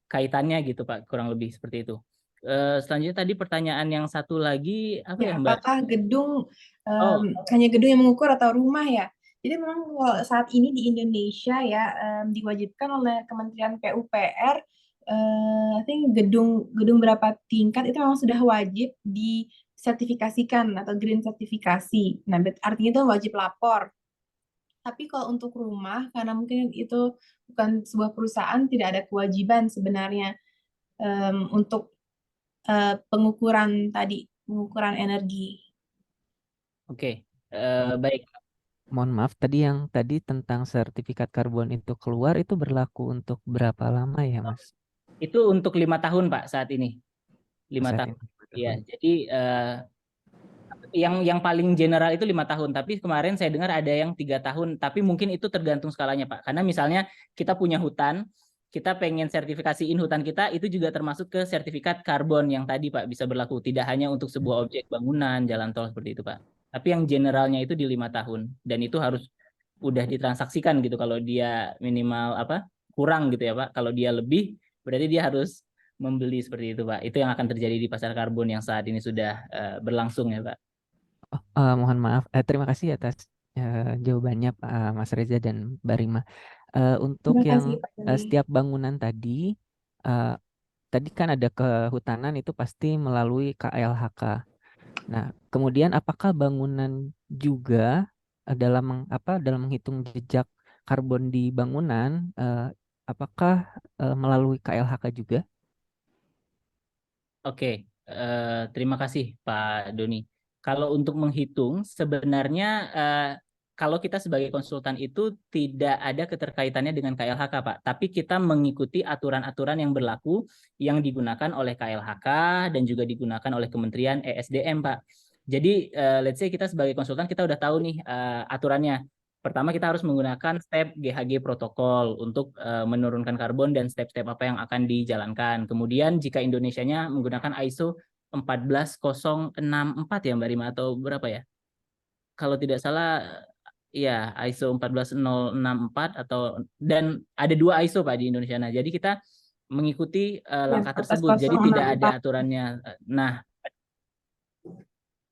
kaitannya gitu Pak, kurang lebih seperti itu. Selanjutnya tadi pertanyaan yang satu lagi apa ya Mbak? Apakah gedung Oh, hanya gedung yang mengukur atau rumah ya? Jadi memang saat ini di Indonesia ya diwajibkan oleh Kementerian PUPR, I think gedung berapa tingkat itu memang sudah wajib disertifikasikan atau green sertifikasi. Nah, artinya itu wajib lapor. Tapi kalau untuk rumah, karena mungkin itu bukan sebuah perusahaan, tidak ada kewajiban sebenarnya untuk pengukuran energi. oke. Baik. Mohon maaf, tadi tentang sertifikat karbon itu keluar itu berlaku untuk berapa lama ya, Mas? Itu untuk 5 tahun Pak saat ini. 5 Saat tahun. ini? Iya, jadi yang paling general itu 5 tahun, tapi kemarin saya dengar ada yang 3 tahun, tapi mungkin itu tergantung skalanya Pak. Karena misalnya kita punya hutan, kita pengen sertifikasiin hutan kita, itu juga termasuk ke sertifikat karbon yang tadi Pak bisa berlaku, tidak hanya untuk sebuah objek bangunan, jalan tol seperti itu Pak. Tapi yang generalnya itu di 5 tahun, dan itu harus udah ditransaksikan gitu. Kalau dia minimal kurang gitu ya Pak. Kalau dia lebih, berarti dia harus membeli seperti itu Pak. Itu yang akan terjadi di pasar karbon yang saat ini sudah berlangsung ya Pak. Mohon maaf, terima kasih atas jawabannya Pak Mas Reza dan Mbak Rima. Untuk Terima kasih, yang Pak Doni. setiap bangunan tadi kan ada kehutanan itu pasti melalui KLHK. Nah, kemudian apakah bangunan juga dalam menghitung jejak karbon di bangunan, apakah melalui KLHK juga? Oke, terima kasih Pak Doni. Kalau untuk menghitung, sebenarnya kalau kita sebagai konsultan itu tidak ada keterkaitannya dengan KLHK, Pak. Tapi kita mengikuti aturan-aturan yang berlaku yang digunakan oleh KLHK dan juga digunakan oleh Kementerian ESDM, Pak. Jadi, let's say kita sebagai konsultan, kita udah tahu nih aturannya. Pertama kita harus menggunakan step GHG protokol untuk menurunkan karbon dan step-step apa yang akan dijalankan. Kemudian jika Indonesianya menggunakan ISO 14064 ya Mbak Rima atau berapa ya? Kalau tidak salah ya ISO 14064 dan ada 2 ISO Pak di Indonesia. Nah, jadi kita mengikuti langkah tersebut. Jadi tidak ada aturannya. Nah,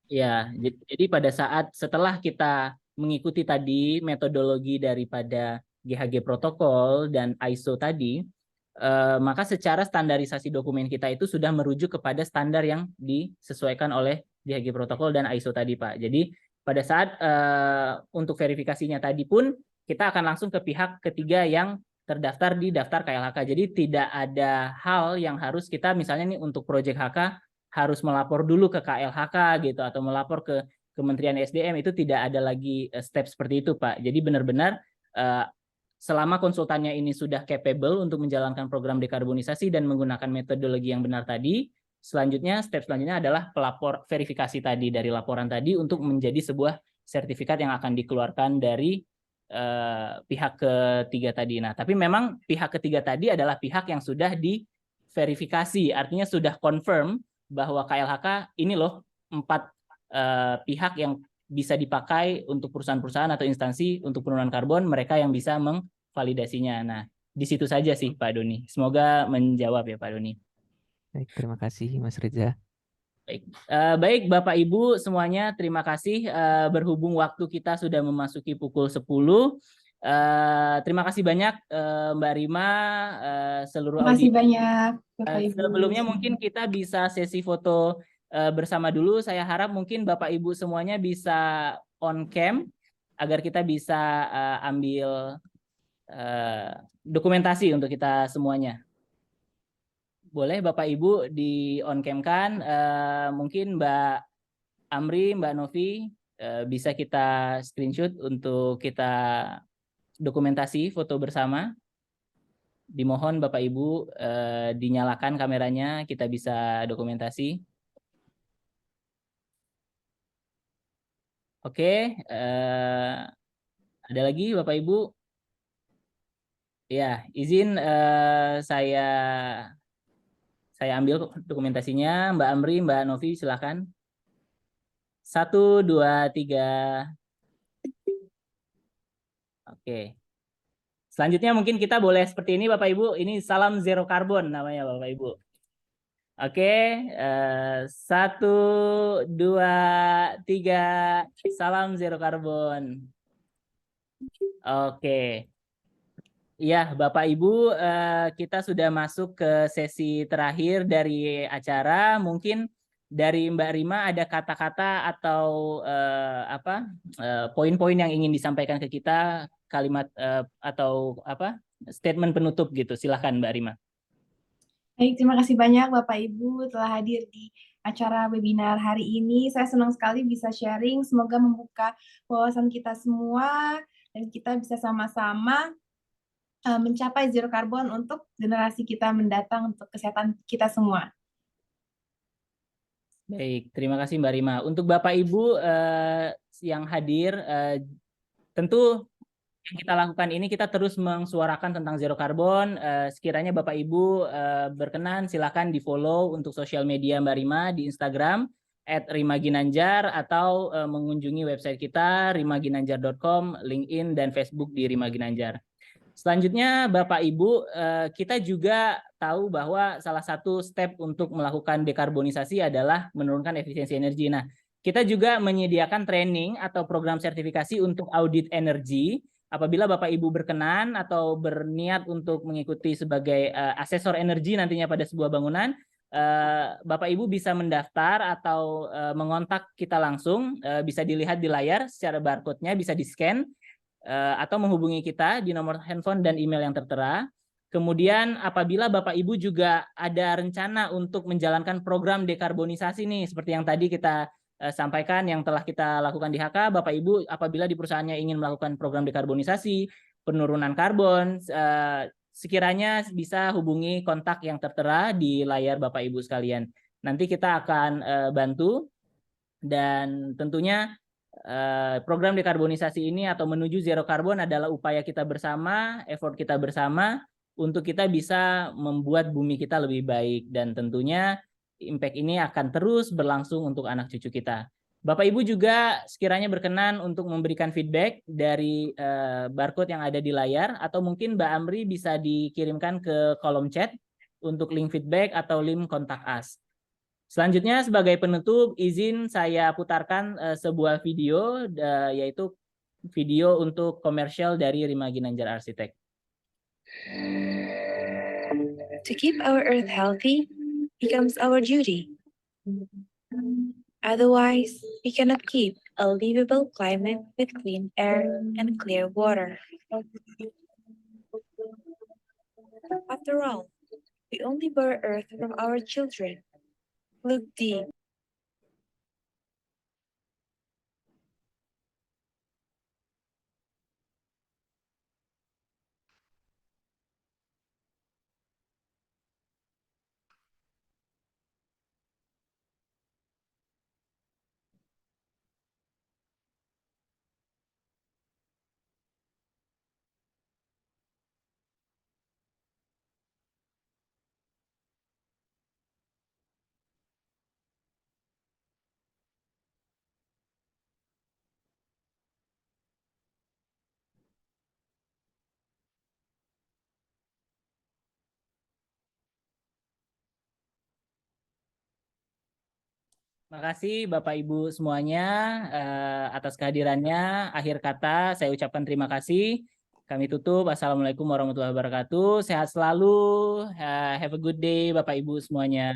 ya, jadi pada saat setelah kita mengikuti tadi metodologi daripada GHG protokol dan ISO tadi, maka secara standarisasi dokumen kita itu sudah merujuk kepada standar yang disesuaikan oleh GHG protokol dan ISO tadi, Pak. Jadi pada saat untuk verifikasinya tadi pun kita akan langsung ke pihak ketiga yang terdaftar di daftar KLHK. Jadi tidak ada hal yang harus kita misalnya nih untuk proyek HK harus melapor dulu ke KLHK gitu atau melapor ke Kementerian SDM, itu tidak ada lagi step seperti itu Pak. Jadi benar-benar selama konsultannya ini sudah capable untuk menjalankan program dekarbonisasi dan menggunakan metodologi yang benar tadi, selanjutnya step selanjutnya adalah pelapor verifikasi tadi dari laporan tadi untuk menjadi sebuah sertifikat yang akan dikeluarkan dari pihak ketiga tadi. Nah, tapi memang pihak ketiga tadi adalah pihak yang sudah diverifikasi, artinya sudah confirm bahwa KLHK ini loh 4 pihak yang bisa dipakai untuk perusahaan-perusahaan atau instansi untuk penurunan karbon, mereka yang bisa mengvalidasinya. Nah, di situ saja sih Pak Doni. Semoga menjawab ya Pak Doni. Baik, terima kasih Mas Reza. Baik Bapak Ibu semuanya, terima kasih. Berhubung waktu kita sudah memasuki pukul 10. Terima kasih banyak Mbak Rima, seluruh Terima kasih audiens. banyak Bapak Ibu. Sebelumnya mungkin kita bisa sesi foto bersama dulu. Saya harap mungkin Bapak Ibu semuanya bisa on cam agar kita bisa ambil dokumentasi untuk kita semuanya. Boleh Bapak Ibu di on cam kan? Mungkin Mbak Amri, Mbak Novi bisa kita screenshot untuk kita dokumentasi foto bersama. Dimohon Bapak Ibu dinyalakan kameranya, kita bisa dokumentasi. Oke, ada lagi Bapak Ibu? Ya, izin saya ambil dokumentasinya. Mbak Amri, Mbak Novi, silakan. 1, 2, 3. Oke. Selanjutnya mungkin kita boleh seperti ini Bapak Ibu. Ini salam zero karbon namanya Bapak Ibu. Oke, 1, 2, 3. Salam zero karbon. Oke. Ya, Bapak Ibu, kita sudah masuk ke sesi terakhir dari acara. Mungkin dari Mbak Rima ada kata-kata atau poin-poin yang ingin disampaikan ke kita, kalimat atau statement penutup gitu. Silahkan Mbak Rima. Baik, terima kasih banyak Bapak Ibu telah hadir di acara webinar hari ini. Saya senang sekali bisa sharing, semoga membuka wawasan kita semua dan kita bisa sama-sama mencapai zero carbon untuk generasi kita mendatang, untuk kesehatan kita semua. Baik, terima kasih Mbak Rima. Untuk Bapak Ibu yang hadir, tentu yang kita lakukan ini kita terus mensuarakan tentang zero carbon. Sekiranya Bapak Ibu berkenan, silakan di follow untuk sosial media Mbak Rima di Instagram @rimaginanjar atau mengunjungi website kita rimaginanjar.com, LinkedIn dan Facebook di Rima Ginanjar. Selanjutnya Bapak Ibu, kita juga tahu bahwa salah satu step untuk melakukan dekarbonisasi adalah menurunkan efisiensi energi. Nah, kita juga menyediakan training atau program sertifikasi untuk audit energi. Apabila Bapak Ibu berkenan atau berniat untuk mengikuti sebagai asesor energi nantinya pada sebuah bangunan, Bapak Ibu bisa mendaftar atau mengontak kita langsung, bisa dilihat di layar secara barcode-nya, bisa di-scan, atau menghubungi kita di nomor handphone dan email yang tertera. Kemudian apabila Bapak Ibu juga ada rencana untuk menjalankan program dekarbonisasi nih, seperti yang tadi kita sampaikan yang telah kita lakukan di HK, Bapak Ibu apabila di perusahaannya ingin melakukan program dekarbonisasi, penurunan karbon, sekiranya bisa hubungi kontak yang tertera di layar Bapak Ibu sekalian. Nanti kita akan bantu, dan tentunya program dekarbonisasi ini atau menuju zero karbon adalah upaya kita bersama, effort kita bersama untuk kita bisa membuat bumi kita lebih baik, dan tentunya impact ini akan terus berlangsung untuk anak cucu kita. Bapak Ibu juga sekiranya berkenan untuk memberikan feedback dari barcode yang ada di layar, atau mungkin Mbak Amri bisa dikirimkan ke kolom chat untuk link feedback atau link kontak us. Selanjutnya sebagai penutup, izin saya putarkan sebuah video, yaitu video untuk komersial dari Rima Ginanjar Arsitek. To keep our earth healthy becomes our duty. Otherwise, we cannot keep a livable climate with clean air and clear water. After all, we only borrow earth from our children. Look deep. Terima kasih Bapak Ibu semuanya atas kehadirannya. Akhir kata saya ucapkan terima kasih. Kami tutup. Assalamualaikum warahmatullahi wabarakatuh. Sehat selalu. Have a good day Bapak Ibu semuanya.